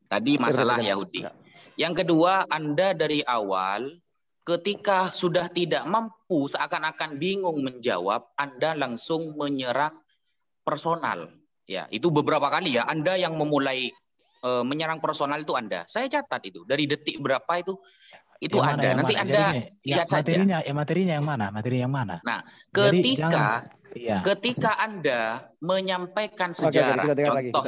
Tadi masalah Yahudi. Yang kedua, Anda dari awal ketika sudah tidak mampu, seakan-akan bingung menjawab, Anda langsung menyerang personal. Ya, itu beberapa kali ya. Anda yang memulai menyerang personal itu Anda. Saya catat itu dari detik berapa itu yang ada. Nanti mana? Anda lihat materinya, saja. Materinya yang mana? Materi yang mana? Nah, ketika Anda menyampaikan sejarah, contoh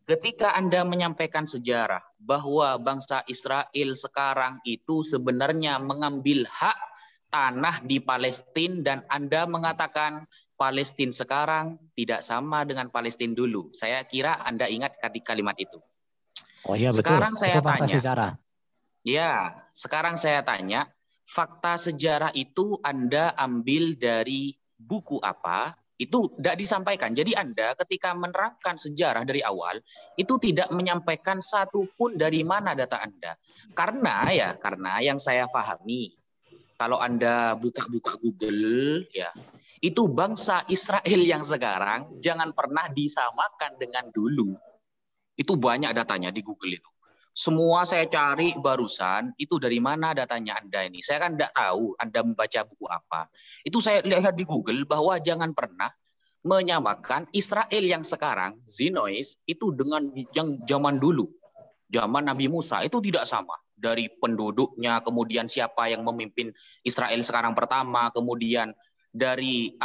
ketika Anda menyampaikan sejarah bahwa bangsa Israel sekarang itu sebenarnya mengambil hak tanah di Palestina dan Anda mengatakan Palestina sekarang tidak sama dengan Palestina dulu. Saya kira Anda ingat kalimat itu. Oh iya, betul. Sekarang saya tanya. Sejarah. Ya, sekarang saya tanya, fakta sejarah itu Anda ambil dari buku apa? Itu tidak disampaikan. Jadi Anda ketika menerapkan sejarah dari awal, itu tidak menyampaikan satu pun dari mana data Anda. Karena yang saya pahami, kalau Anda buka-buka Google, ya, itu bangsa Israel yang sekarang jangan pernah disamakan dengan dulu. Itu banyak datanya di Google itu. Semua saya cari barusan, itu dari mana datanya Anda ini. Saya kan tidak tahu Anda membaca buku apa. Itu saya lihat di Google bahwa jangan pernah menyamakan Israel yang sekarang, Zionis, itu dengan yang zaman dulu. Zaman Nabi Musa, itu tidak sama. Dari penduduknya, kemudian siapa yang memimpin Israel sekarang pertama, kemudian dari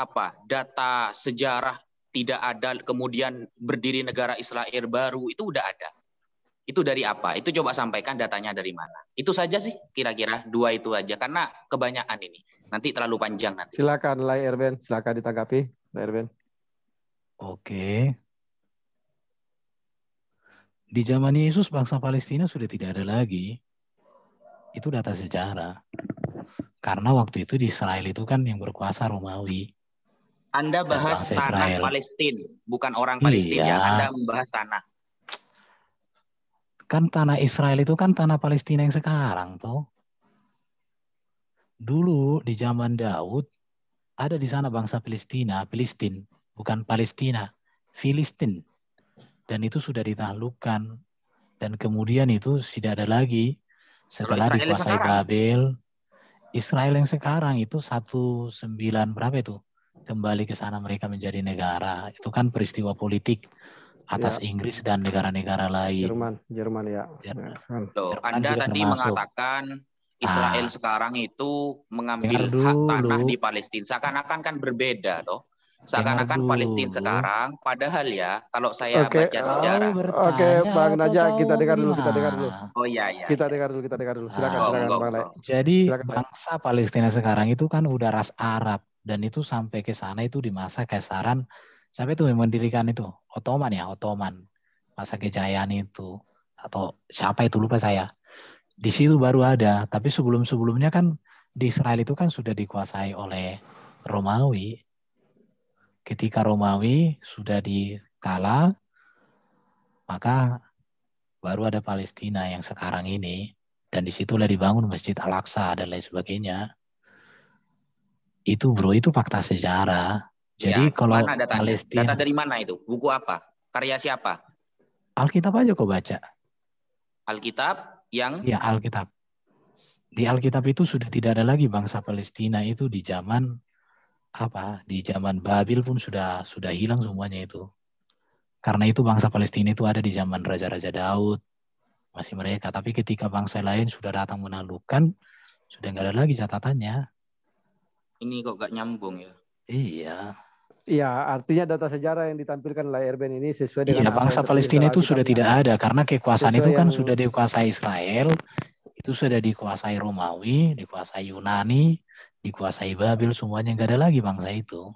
data sejarah tidak ada, kemudian berdiri negara Israel baru, itu udah ada. Itu dari apa? Itu coba sampaikan datanya dari mana. Itu saja sih kira-kira 2 itu aja karena kebanyakan ini. Nanti terlalu panjang nanti. Silakan Lai Erben, silakan ditanggapi Lai Erben. Oke. Di zaman Yesus bangsa Palestina sudah tidak ada lagi. Itu data sejarah. Karena waktu itu di Israel itu kan yang berkuasa Romawi. Anda bahas tanah Palestina, bukan orang Palestina ya. Anda membahas tanah. Kan tanah Israel itu kan tanah Palestina yang sekarang, toh. Dulu di zaman Daud ada di sana bangsa Filistin, bukan Palestina, Filistin. Dan itu sudah ditaklukkan. Dan kemudian itu tidak ada lagi setelah dikuasai Babel. Israel yang sekarang itu 19 berapa itu? Kembali ke sana mereka menjadi negara. Itu kan peristiwa politik atas Inggris dan negara-negara lain. Jerman ya. Anda tadi mengatakan Israel sekarang itu mengambil hak tanah di Palestina. Seakan-akan kan berbeda loh. Seakan-akan Palestina sekarang, padahal ya kalau saya baca sejarah. Bang Najak, kita dengar dulu. Oh iya. Kita dengar dulu. Silakan Bang Lai. Jadi bangsa Palestina sekarang itu kan udah ras Arab, dan itu sampai ke sana itu di masa Kaisaran, sampai itu mendirikan itu Ottoman, masa kejayaan itu, atau siapa itu lupa saya. Di situ baru ada, tapi sebelumnya kan di Israel itu kan sudah dikuasai oleh Romawi. Ketika Romawi sudah dikalah, maka baru ada Palestina yang sekarang ini, dan disitulah dibangun Masjid Al-Aqsa dan lain sebagainya. Itu bro, itu fakta sejarah. Jadi ya, kalau mana datanya? Palestina, Data dari mana itu? Buku apa? Karya siapa? Alkitab aja kok baca. Alkitab yang? Ya, Alkitab. Di Alkitab itu sudah tidak ada lagi bangsa Palestina itu di zaman di zaman Babil pun sudah hilang semuanya itu. Karena itu bangsa Palestina itu ada di zaman Raja-Raja Daud, masih mereka. Tapi ketika bangsa lain sudah datang menaklukkan, sudah nggak ada lagi catatannya. Ini kok gak nyambung ya? Iya. Iya, artinya data sejarah yang ditampilkan oleh Erben ini sesuai dengan bangsa Palestina itu sudah tidak ada, karena kekuasaan itu kan sudah dikuasai Israel, itu sudah dikuasai Romawi, dikuasai Yunani, dikuasai Babil, semuanya nggak ada lagi bangsa itu.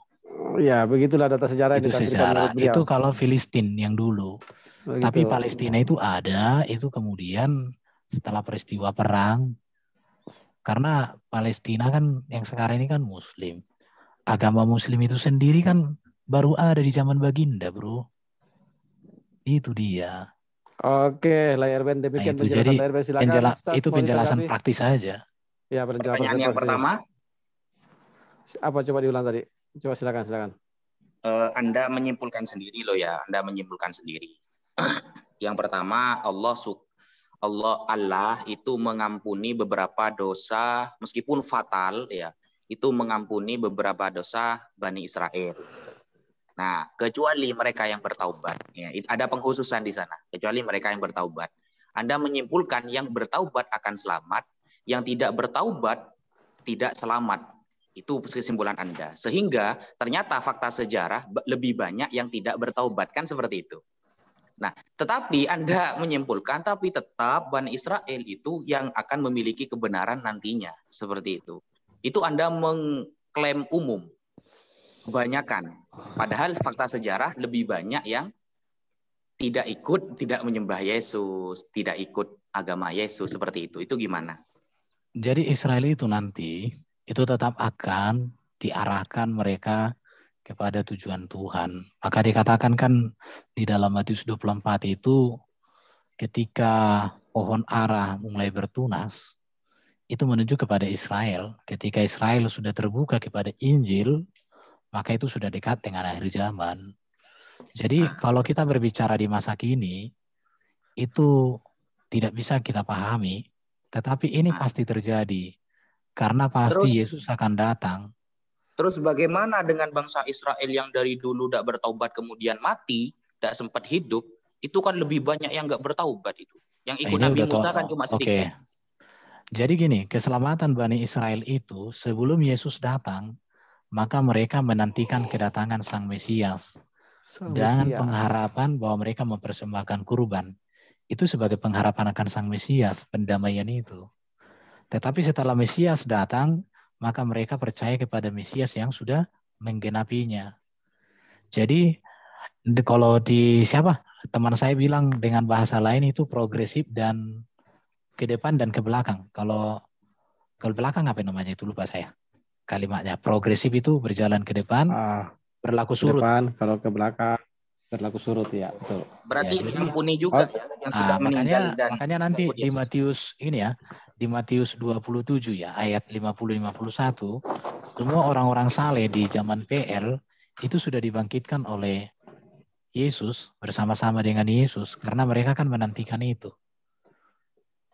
Ya, begitulah data sejarah yang ditampilkan oleh beliau. Itu kalau Filistin yang dulu. Begitu. Tapi Palestina itu ada, itu kemudian setelah peristiwa perang, karena Palestina kan yang sekarang ini kan Muslim. Agama Muslim itu sendiri kan baru ada di zaman Baginda, bro. Itu dia. Oke, layar band demikian penjelasan layar band, silakan. Itu penjelasan praktis saja. Ya, pertanyaan yang pertama. Apa coba diulang tadi? Coba silakan. Anda menyimpulkan sendiri loh ya, Anda menyimpulkan sendiri. Yang pertama, Allah itu mengampuni beberapa dosa meskipun fatal ya. Itu mengampuni beberapa dosa Bani Israel. Nah, kecuali mereka yang bertaubat. Ya, ada pengkhususan di sana. Kecuali mereka yang bertaubat. Anda menyimpulkan yang bertaubat akan selamat, yang tidak bertaubat tidak selamat. Itu kesimpulan Anda. Sehingga ternyata fakta sejarah lebih banyak yang tidak bertaubat. Kan seperti itu. Nah, tetapi Anda menyimpulkan, tapi tetap Bani Israel itu yang akan memiliki kebenaran nantinya. Seperti itu. Itu Anda mengklaim umum, kebanyakan. Padahal fakta sejarah lebih banyak yang tidak menyembah Yesus, tidak ikut agama Yesus, seperti itu. Itu gimana? Jadi Israel itu nanti, itu tetap akan diarahkan mereka kepada tujuan Tuhan. Maka dikatakan kan di dalam Matius 24 itu, ketika pohon ara mulai bertunas, itu menuju kepada Israel. Ketika Israel sudah terbuka kepada Injil, maka itu sudah dekat dengan akhir zaman. Jadi kalau kita berbicara di masa kini, itu tidak bisa kita pahami, tetapi ini pasti terjadi. Karena pasti Yesus akan datang. Terus bagaimana dengan bangsa Israel yang dari dulu tidak bertaubat kemudian mati, tidak sempat hidup, itu kan lebih banyak yang nggak bertaubat itu. Yang ikut Nabi Musa kan cuma sedikit. Jadi gini, keselamatan Bani Israel itu sebelum Yesus datang, maka mereka menantikan kedatangan Sang Mesias. Dengan pengharapan bahwa mereka mempersembahkan kurban. Itu sebagai pengharapan akan Sang Mesias, pendamaian itu. Tetapi setelah Mesias datang, maka mereka percaya kepada Mesias yang sudah menggenapinya. Jadi, kalau teman saya bilang dengan bahasa lain itu progresif dan ke depan dan ke belakang. Kalau ke belakang apa namanya itu lupa saya kalimatnya. Progresif itu berjalan ke depan, berlaku surut. Depan, kalau ke belakang berlaku surut ya, betul. Berarti diampuni juga ya yang tidak meninggal dan makanya nanti di Matius di Matius 27 ya ayat 50-51 semua orang-orang saleh di zaman PL itu sudah dibangkitkan oleh Yesus bersama-sama dengan Yesus karena mereka kan menantikan itu.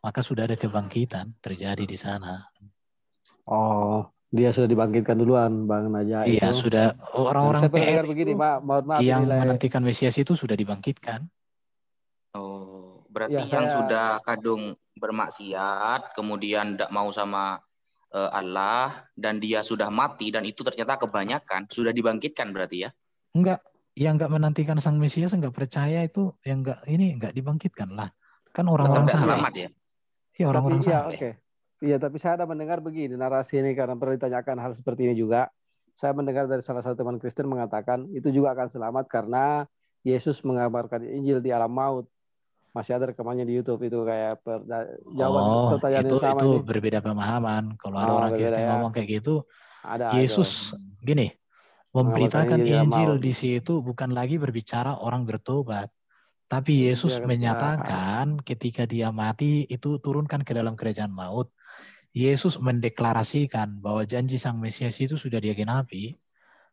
Maka sudah ada kebangkitan terjadi di sana. Oh, dia sudah dibangkitkan duluan, Bang Najak. Iya, itu. sudah orang-orang PL begini, Pak, mohon maaf yang menantikan Mesias itu sudah dibangkitkan. Oh, berarti yang sudah kadung bermaksiat, kemudian tidak mau sama Allah dan dia sudah mati dan itu ternyata kebanyakan, sudah dibangkitkan berarti ya? Enggak, yang enggak menantikan Sang Mesias, enggak percaya itu, yang enggak dibangkitkan lah. Kan orang-orang Tetap saleh. selamat ya? Iya, orang-orang Iya, saleh. oke. Iya, tapi saya ada mendengar begini narasi ini karena pernah ditanyakan hal seperti ini juga. Saya mendengar dari salah satu teman Kristen mengatakan itu juga akan selamat karena Yesus mengabarkan Injil di alam maut. Masih ada rekamannya di YouTube itu kayak jawaban pertanyaan yang sama itu ini. berbeda pemahaman. Kalau ada orang berbeda Kristen ya. ngomong kayak gitu, Ada Yesus gini, memberitakan Injil di alam Injil maut. di situ bukan lagi berbicara orang bertobat, tapi Yesus menyatakan ketika dia mati itu turunkan ke dalam kerajaan maut. Yesus mendeklarasikan bahwa janji Sang Mesias itu sudah dia genapi.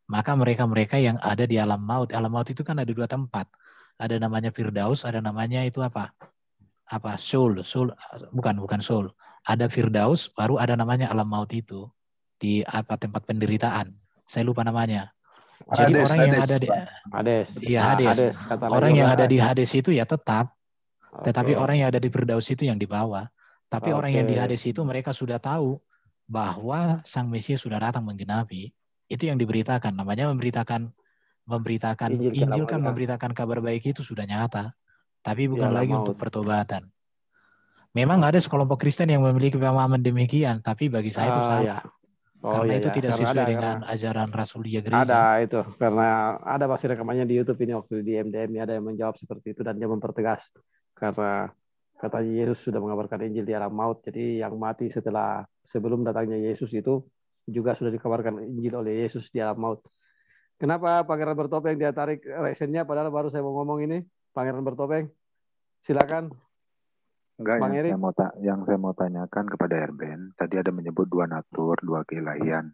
Maka mereka-mereka yang ada di alam maut itu kan ada 2 tempat. Ada namanya Firdaus, ada namanya itu apa? Soul, bukan Soul. Ada Firdaus, baru ada namanya alam maut itu di tempat penderitaan. Saya lupa namanya. Jadi orang yang ada di Hades. Iya, Hades. Orang yang ada di Hades itu ya tetap. Tetapi orang yang ada di Firdaus itu yang di bawah. Tapi orang yang di Hades itu mereka sudah tahu bahwa Sang Mesias sudah datang menggenapi. Itu yang diberitakan. Namanya memberitakan Injil kan memberitakan kabar baik itu sudah nyata. Tapi bukan lagi untuk pertobatan. Memang ada sekelompok Kristen yang memiliki pemahaman demikian, tapi bagi saya itu salah. Karena itu tidak sesuai dengan ajaran Rasulia Gereja. Ada itu, karena ada pasti rekamannya di YouTube ini waktu di MDM ada yang menjawab seperti itu dan dia mempertegas karena katanya Yesus sudah mengabarkan Injil di alam maut. Jadi yang mati sebelum datangnya Yesus itu juga sudah dikabarkan Injil oleh Yesus di alam maut. Kenapa Pangeran Bertopeng dia tarik resennya padahal baru saya mau ngomong ini? Pangeran Bertopeng, silakan. Enggak, yang saya mau tanyakan kepada Erben, tadi ada menyebut 2 natur, 2 keilahian.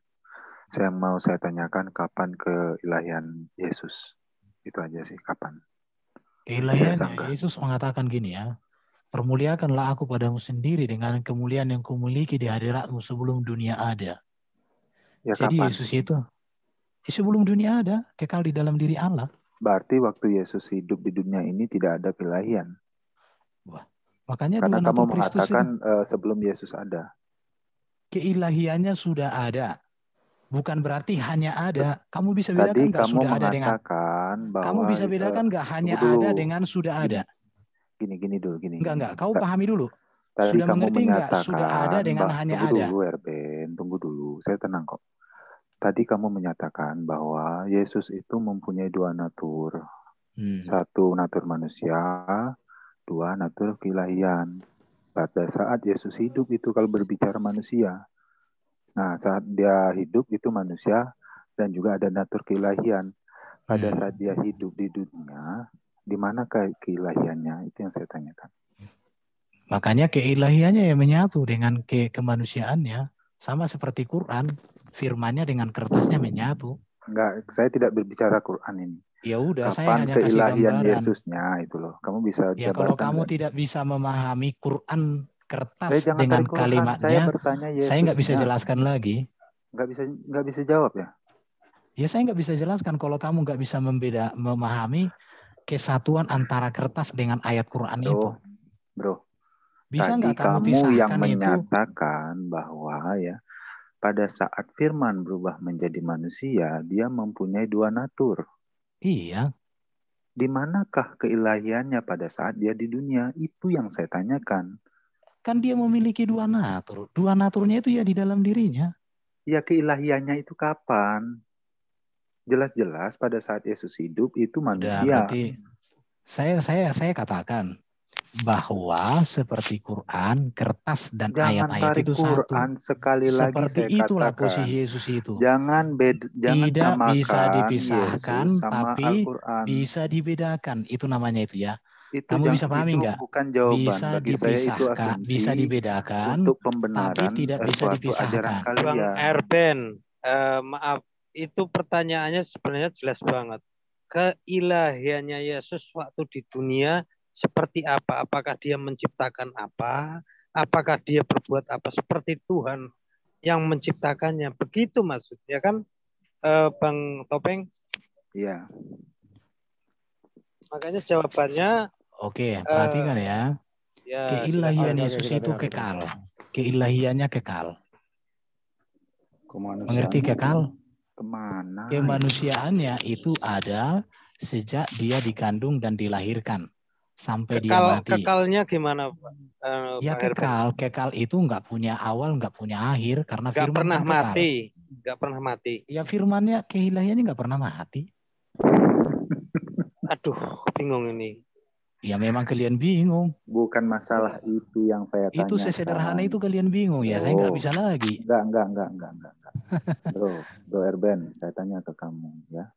Yang mau saya tanyakan kapan keilahian Yesus? Itu aja sih, kapan? Keilahiannya, Yesus mengatakan gini ya, permuliakanlah aku padamu sendiri dengan kemuliaan yang kumiliki di hadiratmu sebelum dunia ada. Ya, jadi kapan? Yesus itu sebelum dunia ada, kekal di dalam diri Allah. Berarti waktu Yesus hidup di dunia ini tidak ada keilahian. Wah, makanya karena kamu Kristus mengatakan sebelum Yesus ada. Keilahiannya sudah ada. Bukan berarti hanya ada. Kamu bisa bedakan nggak sudah ada dengan? Bahwa, kamu bisa bedakan nggak hanya ada dengan sudah ada? Gini dulu. Enggak. Kau pahami dulu. Tadi sudah kamu mengerti nggak sudah ada dengan hanya ada? Tunggu dulu. Saya tenang kok. Tadi kamu menyatakan bahwa Yesus itu mempunyai 2 natur. 1 natur manusia, 2 natur keilahian. Pada saat Yesus hidup itu kalau berbicara manusia. Nah, saat dia hidup itu manusia dan juga ada natur keilahian. Pada saat dia hidup di dunia, di mana keilahiannya? Itu yang saya tanyakan. Makanya keilahiannya yang menyatu dengan kemanusiaannya. Sama seperti Quran, firmannya dengan kertasnya menyatu. Enggak, saya tidak berbicara Quran ini. Ya udah, kapan saya hanya kasih keilahian gambaran. Yesusnya itu loh. Kamu bisa ya kalau kamu tidak bisa memahami Quran kertas dengan Quran. kalimatnya, saya nggak bisa Yesusnya. jelaskan lagi. Nggak bisa jawab ya? Ya saya nggak bisa jelaskan kalau kamu nggak bisa memahami kesatuan antara kertas dengan ayat Quran itu. Bro. Bisa nggak kamu yang menyatakan bahwa ya pada saat firman berubah menjadi manusia, dia mempunyai 2 natur. Iya. Di manakah keilahiannya pada saat dia di dunia? Itu yang saya tanyakan. Kan dia memiliki 2 natur. 2 naturnya itu ya di dalam dirinya. Ya, keilahiannya itu kapan? Jelas-jelas pada saat Yesus hidup itu manusia. Udah, berarti saya katakan bahwa seperti Quran, kertas dan ayat-ayat itu Quran, satu. Sekali lagi seperti saya itulah katakan, posisi Yesus itu. Jangan tidak bisa dipisahkan, Yesus sama tapi Al-Quran. bisa dibedakan. Itu namanya itu ya. Itu kamu bisa pahami nggak? Bukan jawaban. Bisa bagi saya itu dipisahkan, asumsi bisa dibedakan, untuk pembenaran tapi tidak bisa dipisahkan. Bang Erben, maaf, itu pertanyaannya sebenarnya jelas banget. Keilahiannya Yesus waktu di dunia seperti apa? Apakah dia menciptakan apa? Apakah dia berbuat apa? Seperti Tuhan yang menciptakannya. Begitu maksudnya kan, Bang Topeng? Iya. Makanya jawabannya. Oke, perhatikan ya. Keilahian Yesus itu kekal. Keilahiannya kekal. Mengerti kekal? Kemana? Kemanusiaannya itu ada sejak dia dikandung dan dilahirkan sampai dia mati. Kekalnya gimana, Pak? Ya kekal itu nggak punya awal, nggak punya akhir karena nggak firman pernah kan kekal. mati, nggak pernah mati. Ya firmannya keilahiannya nggak pernah mati. Aduh, bingung ini. Ya memang kalian bingung. Bukan masalah itu yang saya tanyakan. Itu sesederhana itu kalian bingung ya. Saya nggak bisa lagi. Enggak. Bro Erben, saya tanya ke kamu ya.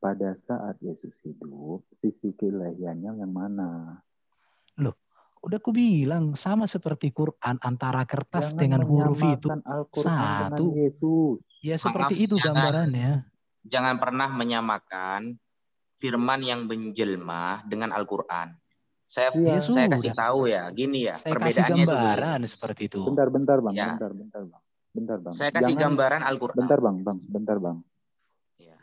Pada saat Yesus hidup, sisi keilahiannya yang mana? Loh, udah aku bilang sama seperti Quran, antara kertas Jangan dengan huruf itu Al-Quran satu. dengan Yesus. Ya seperti itu gambarannya. Jangan pernah menyamakan firman yang menjelma dengan Al-Quran. Saya kasih tahu ya, gini ya, saya perbedaannya kasih gambaran itu seperti itu. Bentar bang, ya. bentar bang. Saya kasih gambaran Al-Quran. Bentar bang. Ya.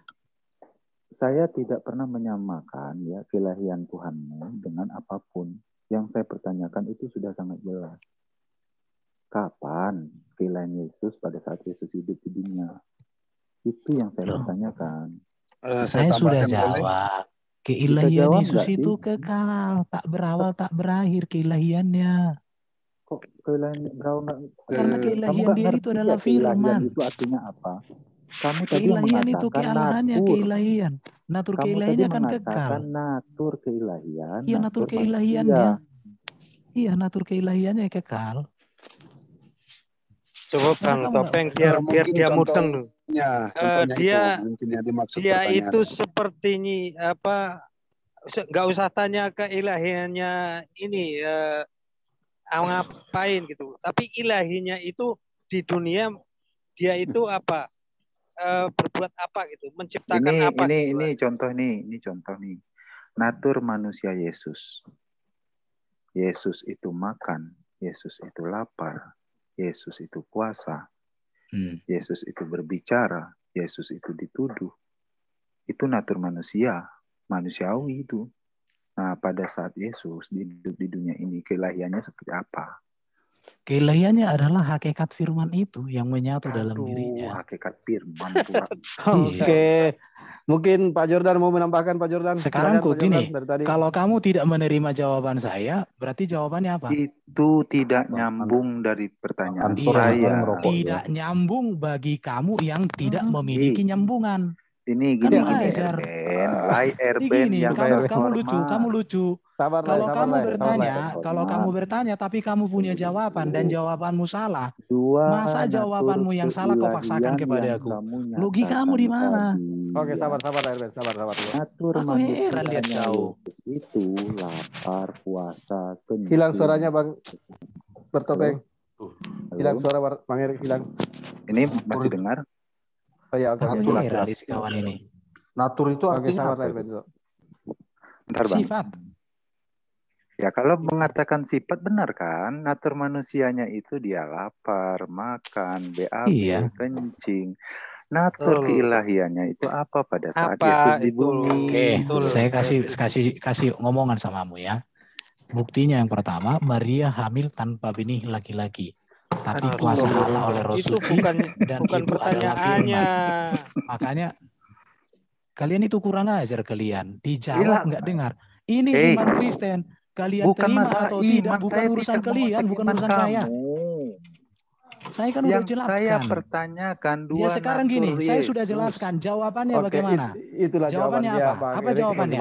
Saya tidak pernah menyamakan ya keilahian Tuhanmu dengan apapun. Yang saya pertanyakan itu sudah sangat jelas. Kapan keilahian Yesus pada saat Yesus hidup di dunia? Itu yang saya pertanyakan. Saya sudah jawab. Keilahian Yesus itu kekal, tak berawal, tak berakhir keilahiannya. Kok keilahian berawal? Karena keilahian dia itu adalah firman. Itu artinya apa? Kamu tadi keilahian itu kealahannya, natur. Keilahian. Natur keilahiannya kan kekal. Natur keilahian. Iya, natur keilahiannya. Iya, natur keilahiannya kekal. Coba Bang Topeng biar dia mudeng dulu. Dia itu seperti ini apa? Nggak usah tanya keilahiannya ini ngapain gitu. Tapi ilahinya itu di dunia dia itu apa? Berbuat apa gitu? Menciptakan apa? Ini contoh nih. Natur manusia Yesus. Yesus itu makan, Yesus itu lapar, Yesus itu puasa, Yesus itu berbicara, Yesus itu dituduh. Itu natur manusiawi itu. Nah, pada saat Yesus hidup di dunia ini, keilahiannya seperti apa? Keilahiannya adalah hakikat firman itu yang menyatu dalam dirinya. Hakikat firman pula. Oke. Mungkin Pak Jordan mau menambahkan, Pak Jordan. Sekarang kok gini, kalau kamu tidak menerima jawaban saya, berarti jawabannya apa? Itu tidak nyambung dari pertanyaan saya. Tidak nyambung bagi kamu yang tidak memiliki nyambungan. Ini gini, Erben yang kamu lucu. Kalau kamu bertanya tapi kamu punya jawaban dan jawabanmu salah, masa jawabanmu yang salah kau paksakan kepada aku? Logikamu di mana? Oke, sabar Erben, sabar. Natur manusia lihat kau. Itu lapar, puasa, kencing. Hilang suaranya Bang Bertopeng. Hilang suara Bang Erik, hilang. Ini masih dengar? Oh ya, oke. Kawan ini. Natur itu artinya apa? Bentar, Bang. Sifat. Ya, kalau mengatakan sifat benar kan, natur manusianya itu dia lapar, makan, BAB, kencing. Natur keilahiannya itu apa pada saat Yesus di bumi? Oke, saya kasih ngomongan samamu ya. Buktinya yang pertama, Maria hamil tanpa benih laki-laki. Tapi kuasa Allah oleh Roh Suci dan bukan itu pertanyaannya. Makanya kalian itu kurang ajar kalian. Dijawab nggak dengar. Ini iman Kristen. Kalian bukan terima masalah atau iman, tidak bukan urusan kalian, bukan urusan saya. Saya kan udah jelaskan. Saya pertanyakan dua. Ya sekarang gini, saya sudah jelaskan jawabannya bagaimana. Itulah jawabannya apa? Apa jawabannya?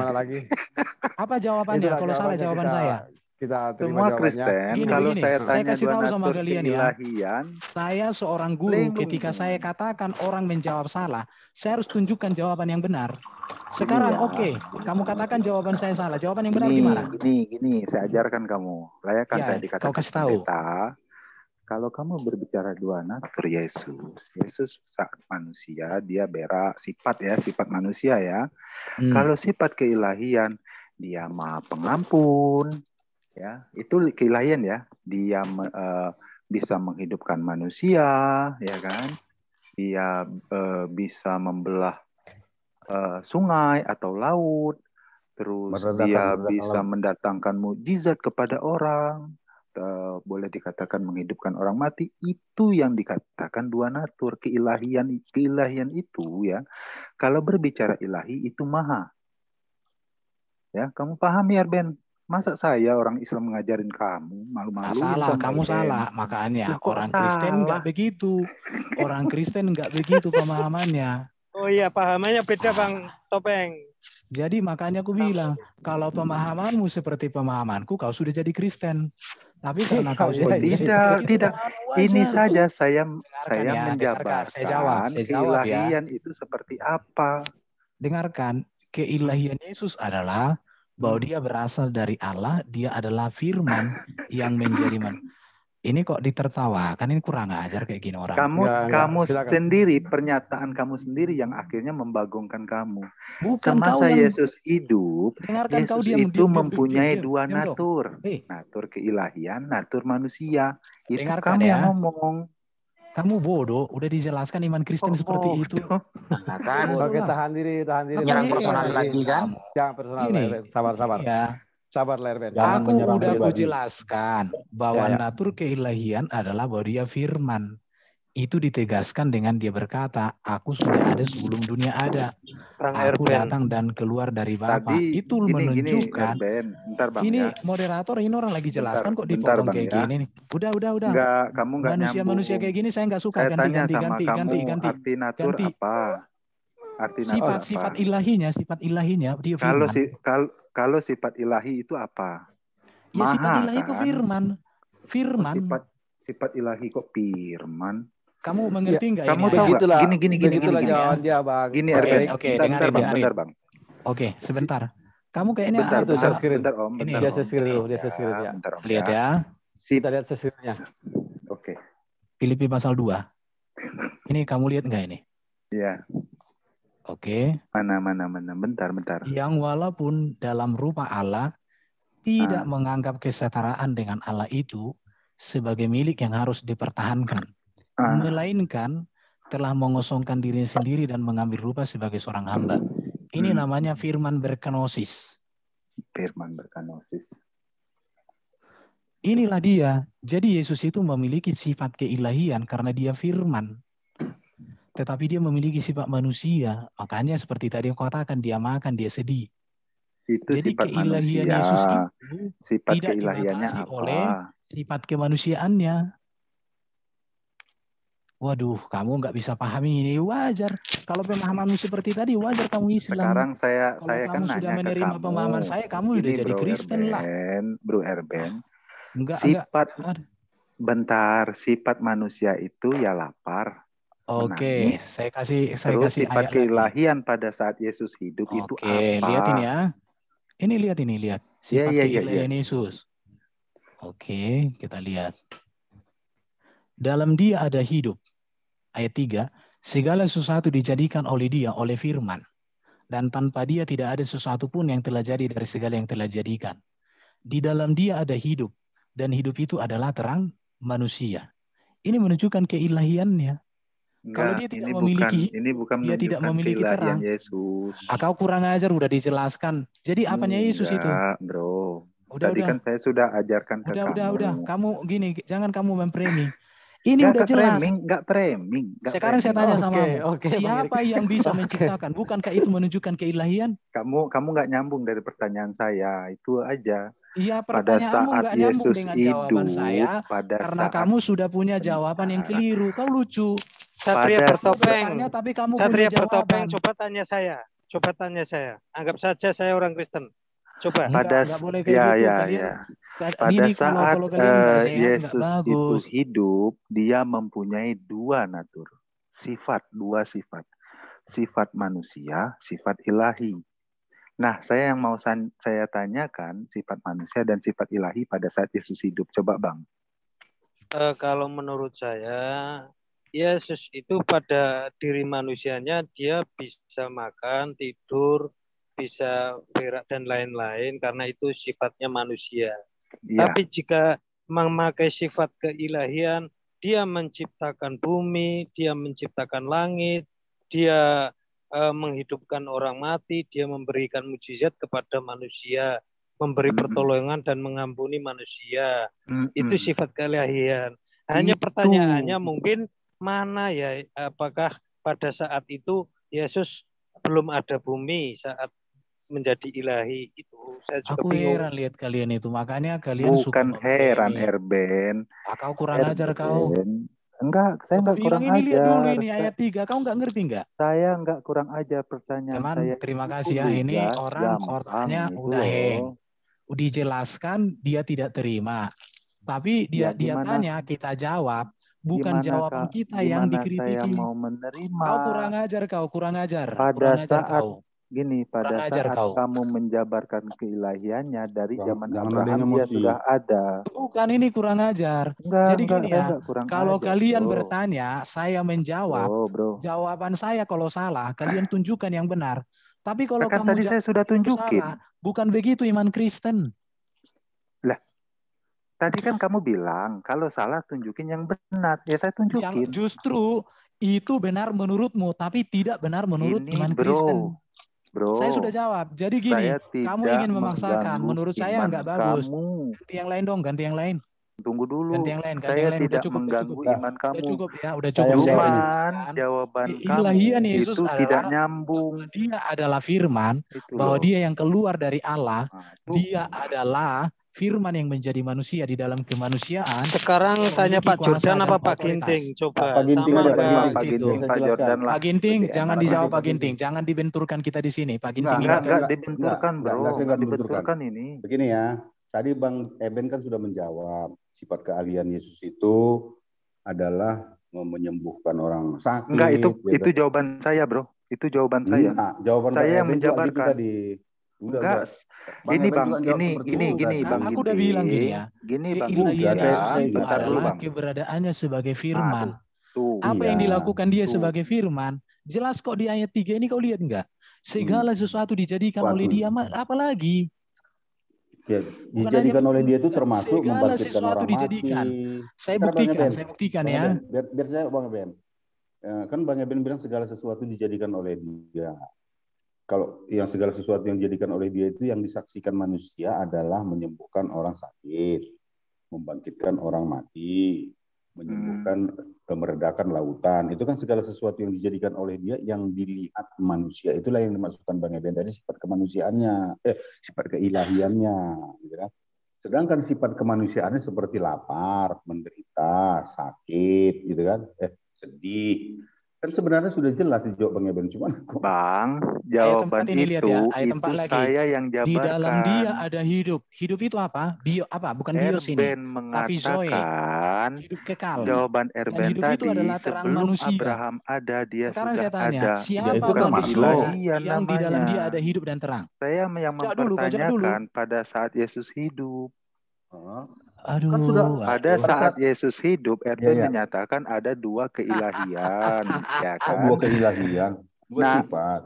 Apa jawabannya? Kalau salah jawaban saya. Kita semua Kristen. Kalau saya tanya saya kasih tahu sama kalian ya. Keilahian, saya seorang guru. Ketika saya katakan orang menjawab salah, saya harus tunjukkan jawaban yang benar. Sekarang oke, kamu katakan jawaban saya salah. Jawaban yang benar gimana? Gini, saya ajarkan kamu. Layakan saya dikatakan kau kasih tahu. Kalau kamu berbicara dua natur Yesus saat manusia, dia berak sifat manusia ya. Kalau sifat keilahian, dia Maha Pengampun, ya itu keilahian ya. Dia bisa menghidupkan manusia, ya kan? Dia bisa membelah sungai atau laut, terus dia bisa mendatangkan mukjizat kepada orang. boleh dikatakan menghidupkan orang mati, itu yang dikatakan dua natur. Keilahian itu ya, kalau berbicara ilahi itu maha. Ya, kamu pahami Arben? Masa saya orang Islam mengajarin kamu, malu-maluin salah, kamu salah. Makanya orang Kristen nggak begitu. Orang Kristen nggak begitu pemahamannya. Oh iya, pahamannya beda Bang Topeng. Jadi makanya aku bilang, kalau pemahamanmu seperti pemahamanku, kau sudah jadi Kristen. Tapi karena kau jadi tidak. Ini saja saya ya, menjabarkan saya jawab keilahian ya. itu seperti apa. Dengarkan, keilahian Yesus adalah bahwa dia berasal dari Allah, dia adalah firman yang menjadi manusia. Ini kok ditertawakan, ini kurang ajar kayak gini orang. Kamu sendiri, pernyataan kamu sendiri yang akhirnya membagongkan kamu. Bukan semasa kau yang... Yesus hidup, dengarkan, Yesus itu mempunyai dua natur. Natur keilahian, natur manusia. Itu dengarkan kamu ya. yang ngomong. Kamu bodoh, udah dijelaskan iman Kristen seperti itu. Nah, kan. Oke, tahan diri. Jangan personal lagi kan? Jangan personal, Lerben. Sabar. Ya. Sabar, Lerben. Aku udah jelaskan bahwa natur keilahian adalah bahwa dia firman. Itu ditegaskan dengan dia berkata, aku sudah ada sebelum dunia ada. Aku datang dan keluar dari Bapa. Itu menunjukkan. Bentar, Bang, ini ya. Moderator, ini orang lagi jelaskan kok dipotong kayak gini nih. Udah. Kamu nggak manusia kayak gini saya nggak suka. Ganti. Arti natur apa? Arti natur sifat ilahinya dia firman. Kalau sifat ilahi itu apa? Ya, sifat ilahi itu firman. Sifat ilahi kok firman? Kamu mengerti nggak? Kamu tahu nggak? Gini. Jawaban dia, Bang. Gini, Erben. Bentar, Bang. Oke, sebentar. Kamu kayaknya bentar, Om. Dia screen ya. Lihat ya. Kita lihat screen-nya. Oke. Filipi pasal 2. Ini kamu lihat nggak ini? Iya. Oke. Mana. Bentar. Yang walaupun dalam rupa Allah tidak menganggap kesetaraan dengan Allah itu sebagai milik yang harus dipertahankan. Melainkan telah mengosongkan dirinya sendiri dan mengambil rupa sebagai seorang hamba. Ini namanya firman berkenosis. Inilah dia. Jadi Yesus itu memiliki sifat keilahian karena dia firman. Tetapi dia memiliki sifat manusia. Makanya seperti tadi yang katakan, dia makan, dia sedih. Itu jadi sifat keilahian manusia. Yesus itu sifat tidak keilahiannya dibatasi apa? oleh sifat kemanusiaannya. Waduh, kamu nggak bisa pahami ini, wajar. Kalau pemahamanmu seperti tadi, wajar kamu Islam. Sekarang saya kamu kan sudah nanya menerima ke kamu. pemahaman saya, kamu sudah jadi Kristen lah. Bro Erben, enggak. Bentar, sifat manusia itu ya lapar. Oke, saya kasih sifat keilahian pada saat Yesus hidup itu apa? Oke, lihat ini ya. Lihat. Sifat keilahian Yesus. Oke, kita lihat. Dalam dia ada hidup. Ayat 3, segala sesuatu dijadikan oleh dia, oleh firman. Dan tanpa dia tidak ada sesuatu pun yang telah jadi dari segala yang telah jadikan. Di dalam dia ada hidup. Dan hidup itu adalah terang manusia. Ini menunjukkan keilahiannya. Kalau dia tidak memiliki, dia tidak memiliki terang. Yesus. Kau kurang ajar, udah dijelaskan. Jadi apanya Yesus itu? Bro. Tadi kan saya sudah ajarkan ke kamu. Udah. Kamu gini, jangan kamu mempremi. Ini udah jelas. Nggak framing. Sekarang saya tanya sama kamu, siapa yang bisa menciptakan? Bukankah itu menunjukkan keilahian? Kamu nggak nyambung dari pertanyaan saya, itu aja. Iya, pertanyaanmu nggak nyambung dengan jawaban saya, karena kamu sudah punya jawaban yang keliru. Kau lucu. Satria bertopeng. Tapi kamu Satria punya bertopeng. Coba tanya saya. Anggap saja saya orang Kristen. Coba. Enggak boleh kayak gitu. Pada saat Yesus itu hidup, dia mempunyai dua natur, dua sifat. Sifat manusia, sifat ilahi. Nah, yang mau saya tanyakan, sifat manusia dan sifat ilahi pada saat Yesus hidup. Coba, Bang. Kalau menurut saya, Yesus itu pada diri manusianya, dia bisa makan, tidur, bisa berak dan lain-lain, karena itu sifatnya manusia. Ya. Tapi jika memakai sifat keilahian, dia menciptakan bumi, dia menciptakan langit, dia menghidupkan orang mati, dia memberikan mukjizat kepada manusia. memberi pertolongan dan mengampuni manusia. Itu sifat keilahian. Hanya pertanyaannya mungkin mana ya, apakah pada saat itu Yesus belum ada bumi saat menjadi ilahi itu. Saya juga Aku bingung. heran lihat kalian itu, makanya kalian suka Bukan heran, memblame. Erben. Kau kurang ajar kau. Enggak, saya enggak kurang ini lihat dulu ajar. ini ayat 3, kau enggak ngerti enggak? Saya enggak kurang ajar, pertanyaan Teman, saya. terima itu kasih ya. Ini lugas, orang gampang orangnya itu udah hang. loh. Dijelaskan dia tidak terima. Tapi dia tanya, kita jawab. Bukan jawaban kita yang dikritiki. Saya mau menerima? Kau kurang ajar. Pada saat kau. Gini, pada saat kamu menjabarkan keilahiannya dari zaman Abraham dia sudah ada. Bukan, ini kurang ajar. Jadi gini ya, kalau kalian bertanya, saya menjawab. Jawaban saya kalau salah, kalian tunjukkan yang benar. Tapi kalau kamu tadi saya sudah tunjukin. Salah, bukan begitu iman Kristen. Lah, tadi kan kamu bilang kalau salah tunjukin yang benar. Ya saya tunjukin. Justru itu benar menurutmu, tapi tidak benar menurut iman Kristen. Bro, saya sudah jawab. Jadi gini, kamu ingin memaksakan. Menurut saya nggak bagus. Ganti yang lain dong, ganti yang lain. Tunggu dulu. Ganti yang lain. Saya tidak mengganggu iman kamu. Udah cukup ya, udah cukup. Cuman jawaban ilahian kamu Yesus itu tidak nyambung. Dia adalah firman, bahwa dia yang keluar dari Allah. Dia adalah firman yang menjadi manusia di dalam kemanusiaan. Sekarang tanya Pak Jordan apa Pak Ginting? Coba. Pak Ginting aja, Pak Jordan lah. Pak Ginting, jangan dijawab Pak Ginting. Jangan dibenturkan kita di sini. Pak Ginting enggak dibenturkan, bro. Enggak dibenturkan ini. Begini ya, tadi Bang Eben kan sudah menjawab sifat keahlian Yesus itu adalah menyembuhkan orang sakit. Enggak, itu jawaban saya, bro. Itu jawaban saya. Jawaban saya yang menjabarkan. Udah, ini Bang, gini Bang. Aku udah bilang gini ya. Gini Bang. Itu adalah keberadaannya sebagai firman. Apa yang dilakukan dia sebagai firman? Jelas kok di ayat 3 ini kau lihat enggak? Segala sesuatu dijadikan oleh dia, apalagi? Ya, dijadikan oleh dia itu termasuk membangkitkan orang mati. Saya buktikan ya. Biar saya Bang Eben. Kan Bang Eben bilang segala sesuatu dijadikan oleh dia. Kalau yang segala sesuatu yang dijadikan oleh dia itu yang disaksikan manusia adalah menyembuhkan orang sakit, membangkitkan orang mati, menyembuhkan, meredakan lautan. Itu kan segala sesuatu yang dijadikan oleh dia yang dilihat manusia. Itulah yang dimaksudkan Bang Eben tadi, sifat kemanusiaannya, sifat keilahiannya. Gitu kan? Sedangkan sifat kemanusiaannya seperti lapar, menderita, sakit, gitu kan, sedih. Kan sebenarnya sudah jelas dijawab Bang Eben, cuman Bang, jawaban itu saya yang jabarkan. Di dalam dia ada hidup. Hidup itu apa? Bio apa? Bukan bios ini. Tapi zoe. Hidup kekal. Jawaban Erben tadi, itu adalah sebelum manusia. Abraham ada, dia sekarang sudah saya tanya, ada. Siapa manusia yang di dalam dia ada hidup dan terang? Saya yang mempertanyakan pada saat Yesus hidup. Aduh, kan sudah pada saat Yesus hidup, Erben menyatakan ada dua keilahian, ya kan? Dua keilahian, dua sifat.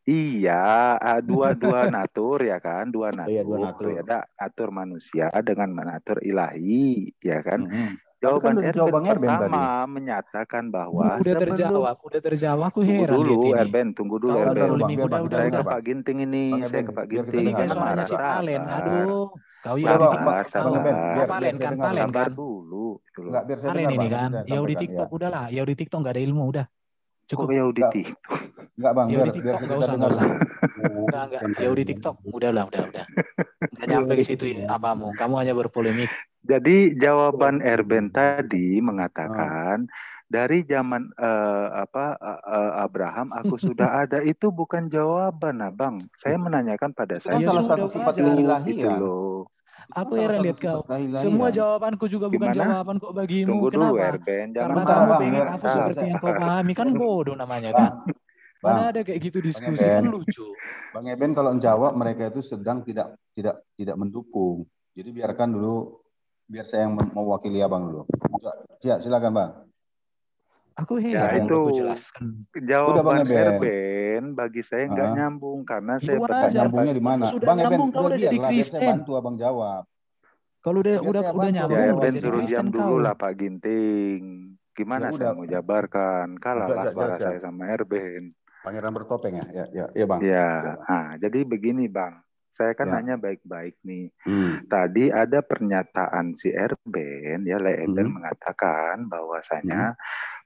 Iya, dua natur ya kan, dua natur. Ada natur manusia dengan natur ilahi, ya kan? Jawaban Erben pertama menyatakan bahwa udah terjawab. Aku heran dulu Erben, tunggu dulu Erben. Saya ke Pak Ginting ini, saya ke Pak Ginting. Suaranya si Palen, aduh. Kau ya di TikTok, Palen dulu. Palen ini kan, ya di TikTok udahlah, ya di TikTok nggak ada ilmu udah. Cukup ya di TikTok. Enggak Bang, biar nggak usah. Enggak. Ya di TikTok, udah. Nggak nyampe ke situ ya apamu. Kamu hanya berpolemik. Jadi jawaban Erben tadi mengatakan dari zaman Abraham aku sudah ada, itu bukan jawaban, Bang. Saya menanyakan pada saya. Salah satu sifat ilahi gitu loh. Aku heran lihat kau. Semua jawabanku juga bukan jawaban kok bagimu. Tunggu dulu, kenapa? Erben. Karena kamu pengen aku seperti yang kau pahami, kan bodoh namanya kan. Mana ada kayak gitu diskusi, kan lucu. Bang Eben kalau menjawab mereka itu sedang tidak mendukung. Jadi biarkan dulu. Biar saya yang mewakili Abang dulu. Ya, silakan Bang. Aku heran itu jawaban Erben bagi saya nggak nyambung karena saya nyambungnya di mana? Bang Eben, kau udah jadi Kristen. Saya bantu Abang jawab. Kalau udah nyambung, ya Erben suruh diam dulu lah Pak Ginting. Gimana saya mau jabarkan? Kalah suara saya sama Erben. Pangeran bertopeng ya Bang. Ya, nah, jadi begini Bang. Saya kan nanya baik-baik nih. Tadi ada pernyataan si Erben, ya, Erben mengatakan bahwasanya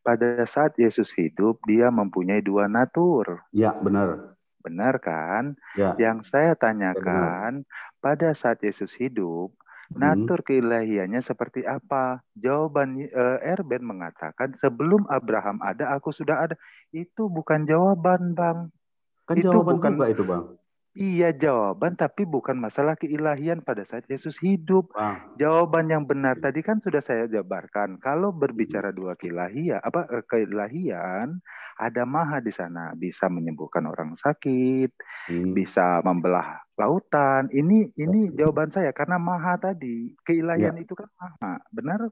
pada saat Yesus hidup, dia mempunyai dua natur. Ya, benar. Benar kan? Ya. Yang saya tanyakan, pada saat Yesus hidup, natur keilahiannya seperti apa? Jawaban Erben mengatakan, sebelum Abraham ada, aku sudah ada. Itu bukan jawaban, Bang. Kan itu jawaban bukan juga itu, Bang. Iya, jawaban, tapi bukan masalah keilahian pada saat Yesus hidup. Jawaban yang benar tadi kan sudah saya jabarkan. Kalau berbicara dua keilahian, keilahian, ada Maha di sana, bisa menyembuhkan orang sakit, bisa membelah lautan. Ini jawaban saya karena Maha tadi, keilahian itu kan Maha, benar?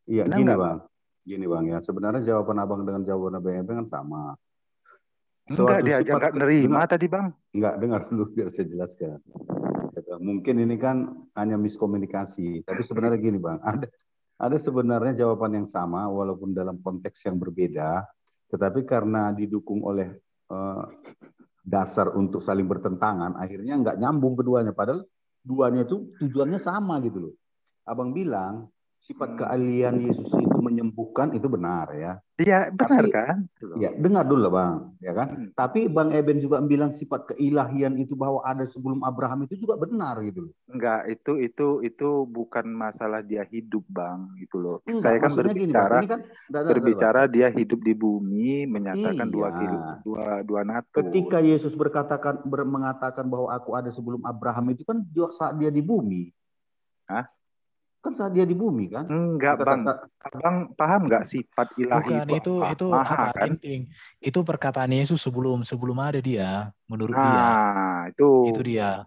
Iya, benar gini nggak, Bang. Gini Bang ya, sebenarnya jawaban Abang dengan jawaban Abang kan sama. Enggak, dia aja nggak nerima tadi, Bang. Enggak, dengar dulu biar saya jelaskan. Mungkin ini kan hanya miskomunikasi, tapi sebenarnya gini Bang, ada sebenarnya jawaban yang sama walaupun dalam konteks yang berbeda, tetapi karena didukung oleh dasar untuk saling bertentangan, akhirnya nggak nyambung keduanya, padahal duanya itu tujuannya sama gitu loh. Abang bilang sifat keahlian Yesus itu menyembuhkan, itu benar ya. Iya, benar tapi, kan? Ya, dengar dulu lah Bang, ya kan? Tapi Bang Eben juga bilang sifat keilahian itu bahwa ada sebelum Abraham itu juga benar gitu loh. Enggak, itu bukan masalah dia hidup, Bang, gitu loh. Enggak, saya kan berbicara gini, Bang, berbicara dia hidup di bumi, menyatakan dua natur. Ketika Yesus mengatakan bahwa aku ada sebelum Abraham itu kan saat dia di bumi. Hah? Kan saat dia di bumi kan? Enggak, Bang. Abang paham nggak sifat ilahi itu Maha, kan? Itu perkataan Yesus sebelum ada dia, menurut dia. Nah, itu dia.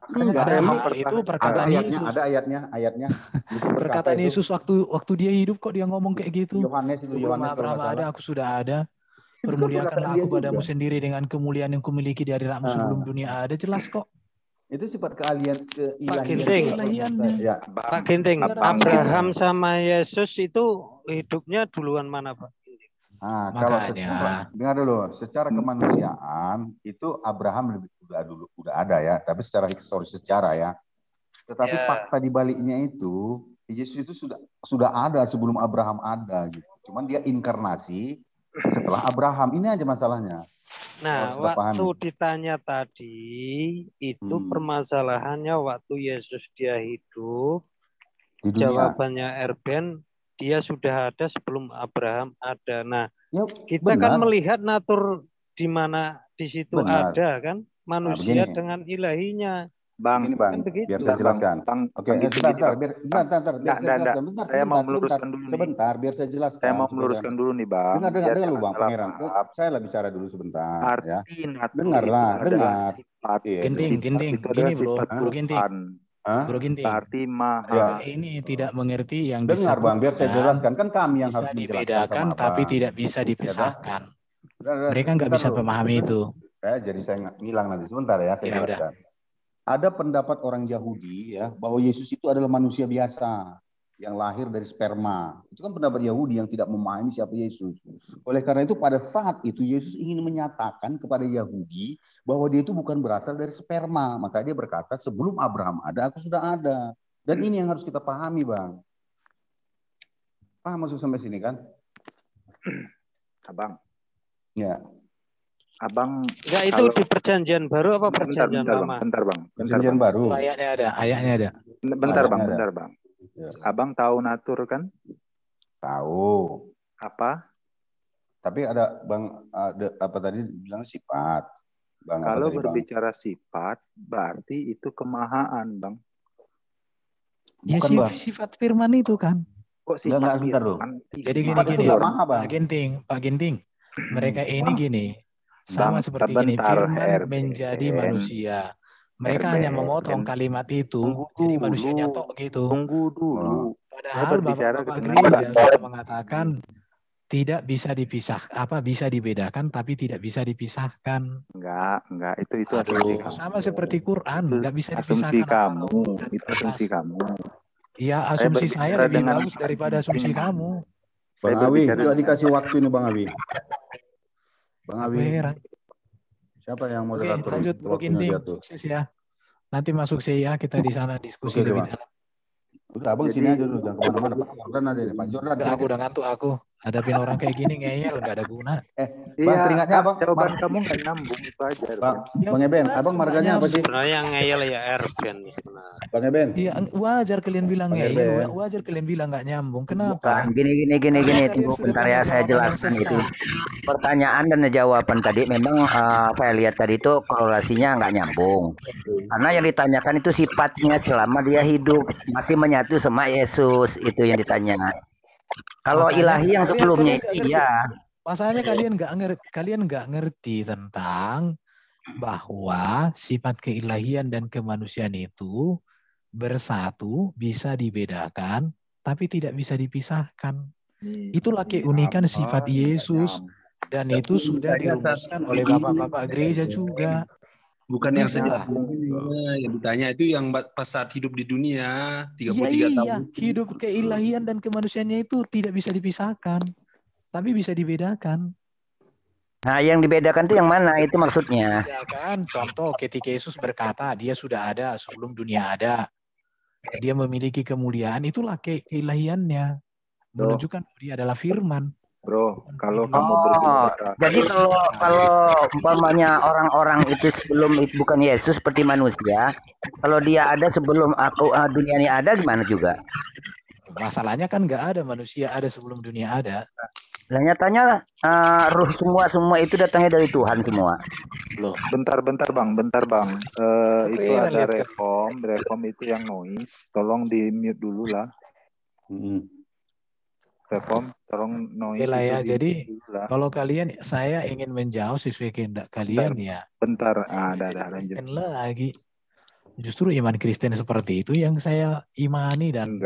Itu perkataan Yesus. Ada ayatnya. Perkataan Yesus waktu dia hidup kok dia ngomong kayak gitu. Yohanes Abraham ada, aku sudah ada. Permuliakanlah aku padamu sendiri dengan kemuliaan yang kumiliki dari anakmu sebelum dunia ada. Jelas kok. Itu sifat keahlian Pak Ginting, Abraham sama Yesus itu hidupnya duluan mana, Pak? Nah, kalau dengar dulu, secara kemanusiaan itu Abraham udah ada ya, tapi secara historis secara ya. Tetapi fakta di baliknya itu Yesus itu sudah ada sebelum Abraham ada gitu. Cuman dia inkarnasi setelah Abraham. Ini aja masalahnya. Nah, waktu ditanya tadi itu permasalahannya waktu Yesus dia hidup, jawabannya Erben dia sudah ada sebelum Abraham ada. Nah, kita kan melihat natur di mana di situ ada kan manusia dengan ilahinya. Bang, ini Bang, biar saya jelaskan. Oke, sebentar, biar saya jelaskan. Saya mau meluruskan dulu sebentar, biar saya jelaskan. Saya mau meluruskan dulu nih, Bang. Dengar dulu, Bang Pangeran. Saya lah bicara dulu sebentar. Arti natur dengarlah, dengar. Ginting, gini bro Ginting. Bro Ginting. Arti Maha. Ini tidak mengerti yang dengar Bang, biar saya jelaskan. Kan kami yang harus dibedakan, tapi tidak bisa dipisahkan. Mereka nggak bisa memahami itu. Jadi saya ngilang nanti. Sebentar ya, saya jelaskan. Ada pendapat orang Yahudi ya bahwa Yesus itu adalah manusia biasa yang lahir dari sperma. Itu kan pendapat Yahudi yang tidak memahami siapa Yesus. Oleh karena itu pada saat itu Yesus ingin menyatakan kepada Yahudi bahwa dia itu bukan berasal dari sperma. Maka dia berkata sebelum Abraham ada, aku sudah ada. Dan ini yang harus kita pahami, Bang. Paham maksud sampai sini kan? Abang. Ya. Abang enggak itu di perjanjian baru apa perjanjian lama? Bentar, Bang. Perjanjian baru. Ayatnya ada. Bentar, Bang. Ya. Abang tahu natur kan? Tahu. Apa? Tapi ada Bang apa tadi bilang sifat. Bang, kalau berbicara sifat berarti itu kemahaan, Bang. Ya sifat firman itu kan. Kok sifat firman? Jadi gini Pak Ginting. Mereka ini gini. Sama seperti ini, firman menjadi manusia. Mereka hanya memotong kalimat itu, jadi manusianya tok gitu. Tunggu dulu. Padahal Bapak Gereja sudah mengatakan tidak bisa dipisahkan, bisa dibedakan, tapi tidak bisa dipisahkan. Enggak, itu asumsi kamu. Sama seperti Quran, enggak bisa dipisahkan. Itu asumsi kamu. Iya, asumsi saya lebih bagus daripada asumsi kamu. Bang Awi, coba dikasih waktu ini Bang Awi. Bang Awi. Siapa yang moderator? Lanjut Bro Ginting, sukses ya. Nanti masuk CIA kita di sana diskusi Oke, lebih Pak. dalam. Udah, Abang sini aja dulu, jangan kemana-mana. Pak Jordan ada nih, Pak Jordan. Aku udah ngantuk aku. Hadapin orang kayak gini ngeyel, nggak ada guna. Bang, teringatnya Abang. Jawaban kamu nggak nyambung itu aja. Bang Eben, Abang marganya apa sih? Sebenarnya yang ngeyel ya Erben sebenarnya. Bang Eben. Iya, wajar kalian bilang Bang ngeyel, Erben. wajar kalian bilang nggak nyambung. Kenapa? Gini. Tunggu bentar ya, saya jelaskan itu. Pertanyaan dan jawaban tadi memang saya lihat tadi itu korelasinya nggak nyambung. Karena yang ditanyakan itu sifatnya selama dia hidup masih menyatu sama Yesus, itu yang ditanya. Kalau ilahi yang sebelumnya itu iya. Masalahnya kalian nggak ngerti tentang bahwa sifat keilahian dan kemanusiaan itu bersatu, bisa dibedakan, tapi tidak bisa dipisahkan. Itulah keunikan sifat Yesus, dan itu sudah dirumuskan oleh bapak-bapak gereja juga. Bukan yang sejatinya yang ditanya itu yang pas saat hidup di dunia 33 tahun. Hidup keilahian dan kemanusiaannya itu tidak bisa dipisahkan, tapi bisa dibedakan. Nah, yang dibedakan itu yang mana? Itu maksudnya. Ya kan, contoh ketika Yesus berkata, dia sudah ada sebelum dunia ada. Dia memiliki kemuliaan, itulah keilahiannya. Menunjukkan bahwa dia adalah firman. Bro, kalau kamu berbicara. Jadi kalau umpamanya orang-orang itu sebelum itu bukan Yesus seperti manusia, kalau dia ada sebelum dunia ini ada gimana juga? Masalahnya kan nggak ada manusia ada sebelum dunia ada. Lah nyatanya ruh semua itu datangnya dari Tuhan semua. Loh. Bentar bang. Itu ada reform itu yang noise. Tolong di mute dulu lah. Reform, tolong noise. Oke lah ya, jadi kalau saya ingin menjawab sesuai kehendak kalian ya. Bentar, ada lanjut. Lagi. Justru iman Kristen seperti itu yang saya imani dan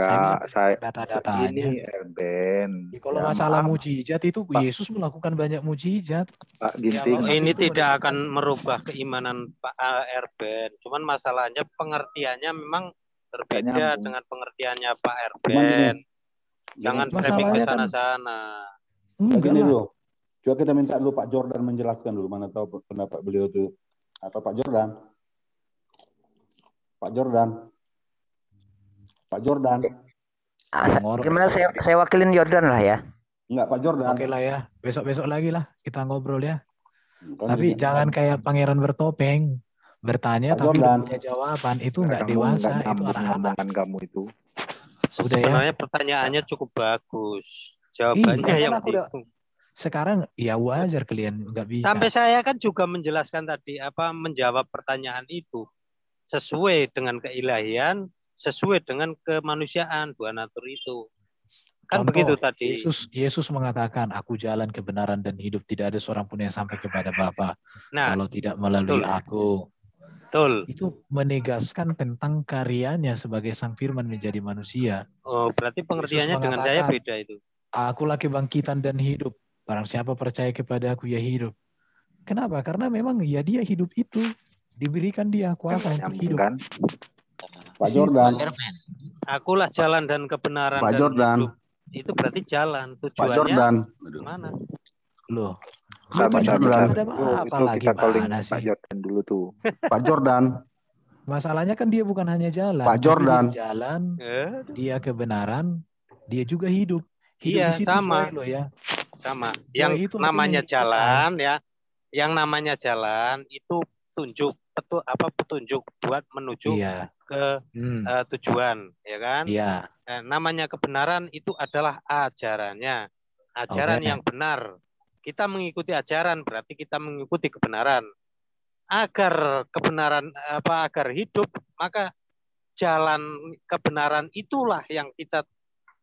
saya data-datanya. Ini Erben. Kalau masalah mujizat itu Pak, Yesus melakukan banyak mujizat. Pak Ginting. Ini tidak akan merubah keimanan Pak Erben. Cuman masalahnya pengertiannya memang berbeda dengan pengertiannya Pak Erben. Jangan framing ke sana-sana. Begini dulu. Coba kita minta dulu Pak Jordan menjelaskan dulu, mana tahu pendapat beliau itu apa. Pak Jordan. Gimana saya wakilin Jordan lah ya? Enggak, Pak Jordan. Oke lah ya, besok lagi lah kita ngobrol ya. Tapi jangan kayak pangeran bertopeng bertanya Pak tapi Jordan punya jawaban, itu nggak dewasa, itu anak-anak. Kamu itu. Sebenarnya pertanyaannya cukup bagus. Jawabannya yang bingung. Sekarang ya wajar kalian nggak bisa. Sampai saya kan juga menjelaskan tadi menjawab pertanyaan itu sesuai dengan keilahian, sesuai dengan kemanusiaan, dua natur itu. Kan contoh, begitu tadi. Yesus mengatakan, aku jalan kebenaran dan hidup, tidak ada seorang pun yang sampai kepada Bapa kalau tidak melalui aku. Betul. Itu menegaskan tentang karyanya sebagai sang firman menjadi manusia. Oh, berarti pengertiannya dengan saya beda itu. Akulah kebangkitan dan hidup. Barang siapa percaya kepada aku ya hidup. Kenapa? Karena memang ya dia hidup itu. Diberikan dia kuasa untuk hidup. Kan? Pak Jordan. Akulah jalan dan kebenaran Pak dan Jordan. hidup. Itu berarti jalan. Tujuannya Pak Jordan. Mana? Loh. Pak Jordan. Apa lagi mana sih? Pak Jordan dulu tuh. Pak Jordan. Masalahnya kan dia bukan hanya jalan. Pak Jordan. Dia jalan, dia kebenaran, dia juga hidup. Iya, sama. Loh ya. Sama. Yang namanya jalan ya. Yang namanya jalan itu petunjuk buat menuju ke tujuan, ya kan? Iya. Namanya kebenaran itu adalah ajarannya, yang benar. Kita mengikuti ajaran berarti kita mengikuti kebenaran. Agar kebenaran agar hidup, maka jalan kebenaran itulah yang kita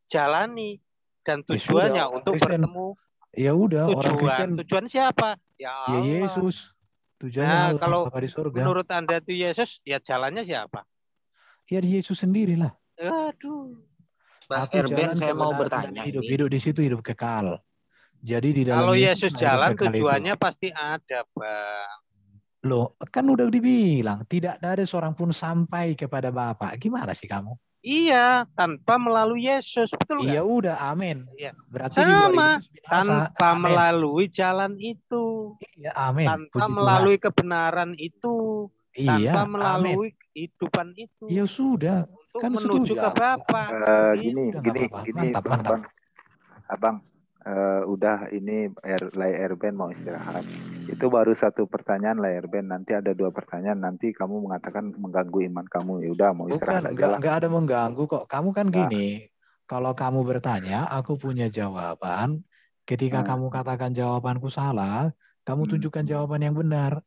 jalani dan tujuannya untuk bertemu. Ya udah, orang Kristen. Tujuan siapa? Ya Allah. Ya Yesus. Tujuannya kalau di surga. Menurut Anda itu Yesus, ya jalannya siapa? Ya Yesus sendirilah. Aduh. Bang Erben, saya mau bertanya. Hidup di situ hidup kekal. Jadi di dalam kalau Yesus jalan tujuannya itu pasti ada, Bang. Loh, kan udah dibilang tidak ada seorang pun sampai kepada Bapa. Gimana sih kamu? Iya, tanpa melalui Yesus, betul nggak? Iya udah, amin. Iya. Berarti sama, tanpa melalui jalan itu. Iya, amin. Tanpa melalui kebenaran itu. tanpa Iya, melalui kehidupan itu ya sudah, untuk kan menuju setuju ke aku. Bapa. Gini, Udah nggak apa-apa. Mantap, mantap. Abang, udah ini Erben mau istirahat. Itu baru satu pertanyaan Erben. Nanti ada 2 pertanyaan. Nanti kamu mengatakan mengganggu iman kamu. Ya udah mau istirahat aja lah. Enggak ada mengganggu kok. Kamu kan gini, kalau kamu bertanya, aku punya jawaban. Ketika kamu katakan jawabanku salah, kamu tunjukkan jawaban yang benar.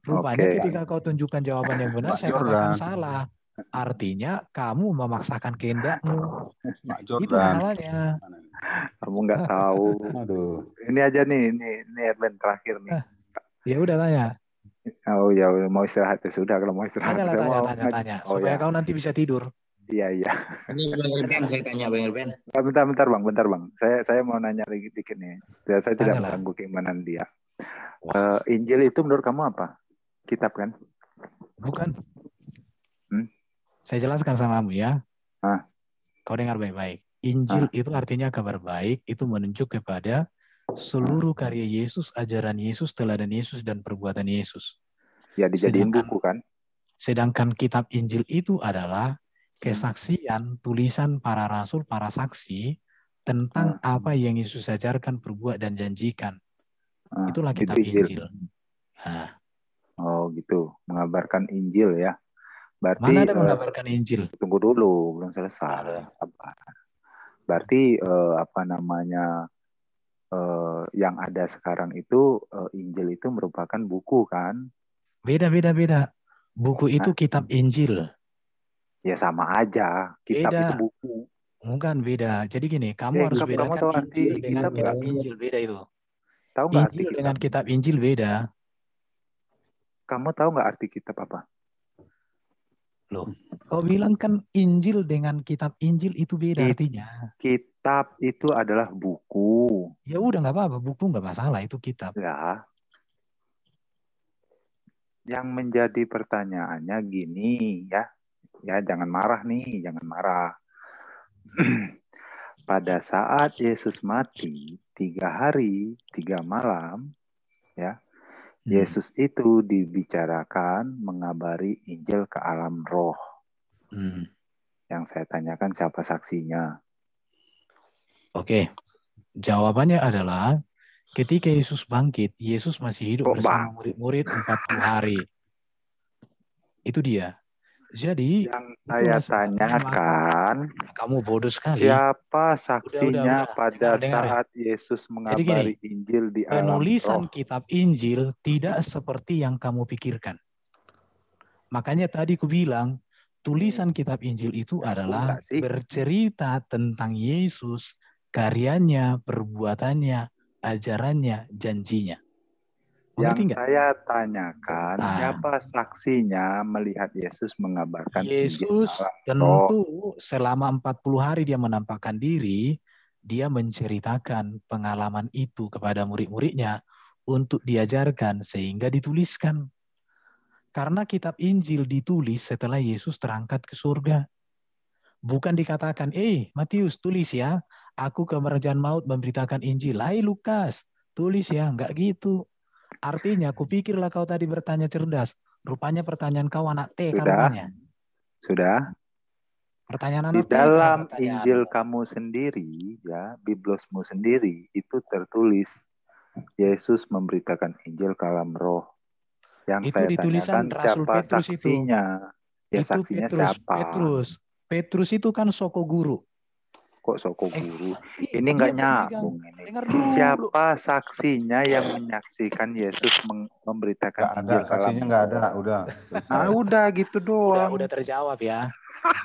Rupanya ketika kau tunjukkan jawaban yang benar, saya katakan salah. Artinya kamu memaksakan kehendakmu. Itu masalahnya. Kamu nggak tahu. Ini aja nih, ini Erben terakhir nih. Ya udah tanya. Oh ya, mau istirahat ya sudah. Kalau mau istirahat, tanya. Supaya kau nanti bisa tidur. Iya. Ini Bang Erben, saya tanya Bang Erben. Bentar bang. Saya mau nanya dikit nih. Saya tidak mengganggu keimanan dia. Injil itu menurut kamu apa? Kitab kan? Bukan. Saya jelaskan sama kamu ya. Kau dengar baik-baik. Injil itu artinya kabar baik, itu menunjuk kepada seluruh karya Yesus, ajaran Yesus, teladan Yesus, dan perbuatan Yesus. Ya, dijadiin buku kan? Sedangkan kitab Injil itu adalah kesaksian, tulisan para rasul, para saksi tentang apa yang Yesus ajarkan, perbuat, dan janjikan. Itulah kitab Injil. Oh gitu, mengabarkan Injil ya. Berarti, mana ada mengabarkan Injil? Tunggu dulu, belum selesai. Berarti yang ada sekarang itu Injil itu merupakan buku kan? Beda. Buku itu kitab Injil. Ya sama aja. Kitab itu buku. Bukan, beda. Jadi gini, kamu harus bedakan Injil dengan kitab Injil. Beda itu. Tahu nggak Injil dengan kitab Injil beda. Kamu tahu nggak arti kitab apa? Loh, kau bilang kan Injil dengan kitab Injil itu beda artinya. Kitab itu adalah buku. Ya udah nggak apa-apa, buku nggak masalah, itu kitab. Ya. Yang menjadi pertanyaannya gini ya. Ya jangan marah nih, jangan marah. Pada saat Yesus mati 3 hari 3 malam, ya. Yesus itu dibicarakan mengabari Injil ke alam roh. Yang saya tanyakan siapa saksinya? Oke, jawabannya adalah ketika Yesus bangkit, Yesus masih hidup bersama murid-murid 40 hari. Itu dia. Jadi yang saya tanyakan, kamu bodoh sekali. Siapa saksinya pada dengar. saat Yesus mengabari Injil di alam roh? Penulisan kitab Injil tidak seperti yang kamu pikirkan. Makanya tadi ku bilang, tulisan kitab Injil itu adalah bercerita tentang Yesus, karyanya, perbuatannya, ajarannya, janjinya. Yang saya tanyakan, siapa saksinya melihat Yesus mengabarkan Yesus tentu selama 40 hari dia menampakkan diri, dia menceritakan pengalaman itu kepada murid-muridnya untuk diajarkan sehingga dituliskan. Karena kitab Injil ditulis setelah Yesus terangkat ke surga. Bukan dikatakan, Matius tulis ya, aku ke kerajaan maut memberitakan Injil. Hai Lukas, tulis ya, enggak gitu. Artinya, kupikirlah kau tadi bertanya cerdas. Rupanya pertanyaan kau anak T karuannya. Sudah. Pertanyaan di anak dalam Injil kamu sendiri, ya, Biblosmu sendiri, itu tertulis Yesus memberitakan Injil ke alam roh. Yang itu saya ditulisan tanyakan Rasul siapa Petrus saksinya? Itu. Ya saksinya Petrus, siapa? Petrus itu kan soko guru. Kok soko guru? Ini nggak nyambung ini. Siapa saksinya yang menyaksikan Yesus memberitakan Injil? Saksinya nggak ada, udah. Udah gitu doang. Udah terjawab ya.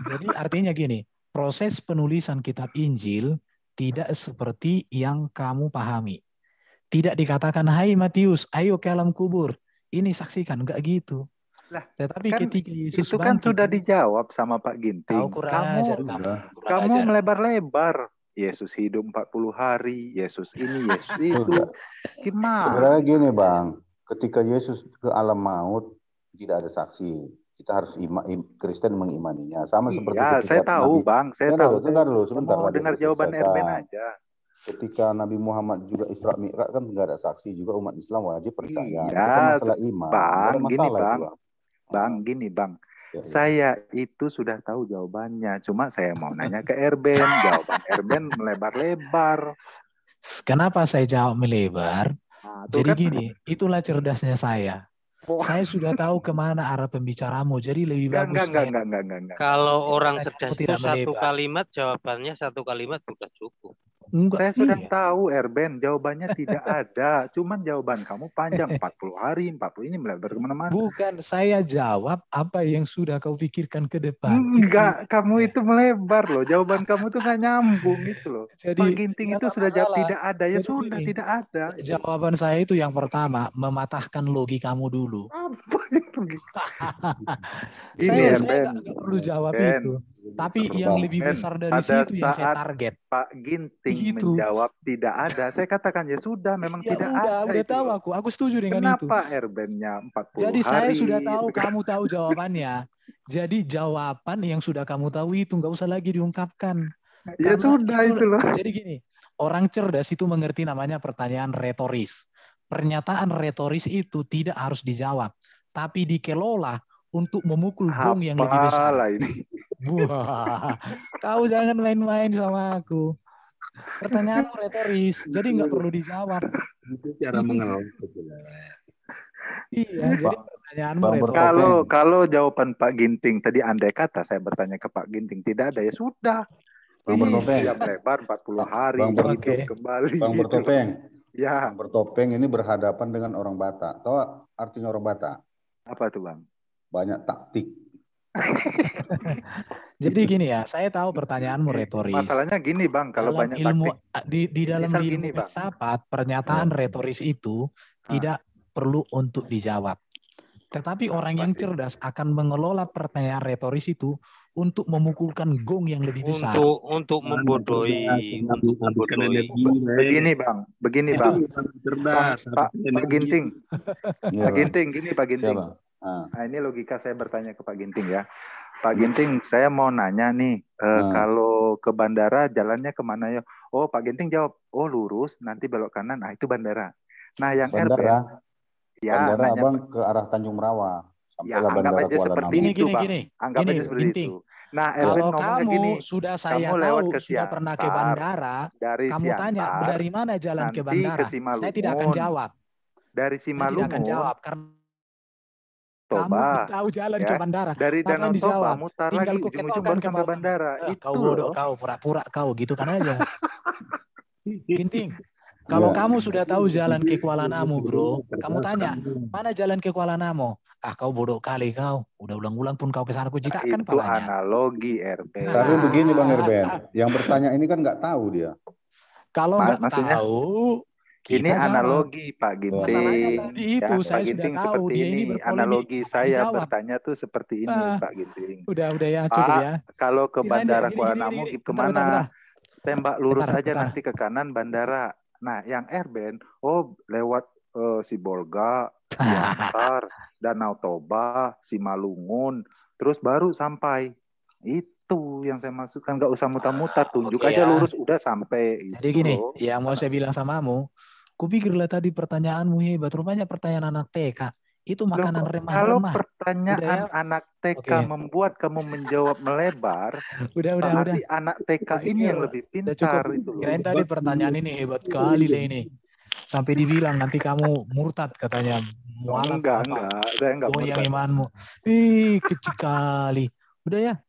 Jadi artinya gini, proses penulisan kitab Injil tidak seperti yang kamu pahami. Tidak dikatakan, hai Matius, ayo ke alam kubur. Ini saksikan, enggak gitu. Tetapi kan, ketika Yesus itu kan sudah dijawab sama Pak Ginting. Kamu melebar-lebar. Yesus hidup 40 hari, Yesus ini, Yesus itu. Gimana? Sebenarnya gini Bang, ketika Yesus ke alam maut tidak ada saksi. Kita harus Kristen mengimaninya. Sama seperti ketika saya tahu Nabi, Bang, saya tahu. Dengar dulu sebentar. Mau dengar jawaban Erben aja. Ketika Nabi Muhammad juga Isra Mi'raj kan nggak ada saksi juga, umat Islam wajib percaya. Iya, itu kan masalah iman. Bang, ada masalah gini Bang. itu, Bang. Bang, gini Bang. Saya itu sudah tahu jawabannya. Cuma saya mau nanya ke Erben. Jawaban Erben melebar-lebar. Kenapa saya jawab melebar? Nah, Jadi kan, gini, itulah cerdasnya saya. Saya sudah tahu kemana arah pembicaramu, jadi lebih bagus. Enggak. Kalau orang cerdas itu tidak satu melebar. kalimat, jawabannya satu kalimat sudah cukup. Enggak, saya sudah tahu Erben, jawabannya tidak ada. Cuman jawaban kamu panjang, 40 hari, 40 ini melebar kemana-mana. Bukan, saya jawab apa yang sudah kau pikirkan ke depan. Enggak, kamu itu melebar loh. Jawaban kamu tuh nggak nyambung gitu loh. Jadi, Pak Ginting itu sudah jawab tidak ada. Ya jadi sudah, gini, tidak ada. Jawaban saya itu yang pertama, mematahkan logikamu dulu. Apa yang Saya nggak perlu jawab itu. Tapi yang lebih besar dari situ yang saya target. Pak Ginting menjawab tidak ada. Saya katakan ya sudah, memang tidak ada. Udah tahu aku setuju dengan itu. Kenapa Erbennya 40 Jadi hari? saya sudah tahu kamu tahu jawabannya. Jadi jawaban yang sudah kamu tahu itu nggak usah lagi diungkapkan. Ya sudah itu loh. Jadi gini, orang cerdas itu mengerti namanya pertanyaan retoris. Pernyataan retoris itu tidak harus dijawab, tapi dikelola untuk memukul gong yang lebih besar. Ini. Wah, kau jangan main-main sama aku. Pertanyaanmu retoris, jadi nggak perlu dijawab. Itu cara mengelola. Iya, jadi pertanyaanmu retoris. Kalau jawaban Pak Ginting tadi andai kata saya bertanya ke Pak Ginting tidak ada, ya sudah. Bang Bertopeng. Sudah melebar 40 hari. Kembali. Bang Bertopeng. Ya. Bang Bertopeng ini berhadapan dengan orang Batak. Tahu artinya orang Batak? Apa tuh Bang? Banyak taktik. Jadi gini ya, saya tahu pertanyaanmu retoris. Masalahnya gini Bang, kalau dalam banyak ilmu taktik. di dalam ilmu filsafat, pernyataan retoris itu tidak perlu untuk dijawab. Tetapi orang yang cerdas akan mengelola pertanyaan retoris itu untuk memukulkan gong yang lebih besar. Untuk membodohi. Begini Bang. Cerdas. Pak Ginting. Pak Ginting, gini Pak Ginting. Ya, Nah, ini logika saya bertanya ke Pak Ginting ya. Pak Ginting, saya mau nanya nih, kalau ke bandara jalannya kemana ya? Oh, Pak Ginting jawab, oh lurus, nanti belok kanan, nah itu bandara. Nah, yang bandara, bandara Abang ke arah Tanjung Merawa. Ya, anggap aja seperti itu, Bang. Anggap aja seperti itu. Nah, kalau kamu gini, sudah saya tahu, sudah pernah ke bandara, kamu tanya, dari mana jalan ke bandara? Saya tidak akan jawab. Dari Simalungun. Saya tidak akan jawab, karena Toba, kamu tahu jalan ke bandara. Dari Danau Toba mutar lagi ujung-ujung baru sampai bandara. Kau bodoh, kau pura-pura kau gitu kan aja. Ginting, kalau kamu sudah tahu jalan ke Kuala Namu, bro, kamu tanya mana jalan ke Kuala Namu? Kau bodoh kali kau. Udah ulang-ulang pun kau kesana, aku jitakkan itu palanya. Analogi Erben. Tapi begini Bang Erben, yang bertanya ini kan nggak tahu dia. Kalau nggak tahu. Ini analogi Pak Ginting. Itu ya, Pak Ginting seperti ini. Analogi saya bertanya tuh seperti ini Pak Ginting. Udah ya cukup ya. Kalau ke bandara Kuala Namu kemana? Tembak lurus aja nanti ke kanan bandara. Nah yang Erben, lewat Sibolga, Siantar, Danau Toba, Simalungun, terus baru sampai. Itu yang saya maksudkan, nggak usah mutar-mutar, tunjuk aja lurus udah sampai. Jadi gini, yang mau saya bilang samamu, kupikirlah tadi pertanyaanmu hebat, rupanya pertanyaan anak TK. Itu makanan remah-remah. Kalau pertanyaan anak TK membuat kamu menjawab melebar, berarti anak TK ini yang lebih pintar. Kirain tadi pertanyaan ini hebat kali deh ini. Sampai dibilang nanti kamu murtad katanya. Enggak, saya enggak murtad. Yang imanmu. Kecil kali. Udah ya.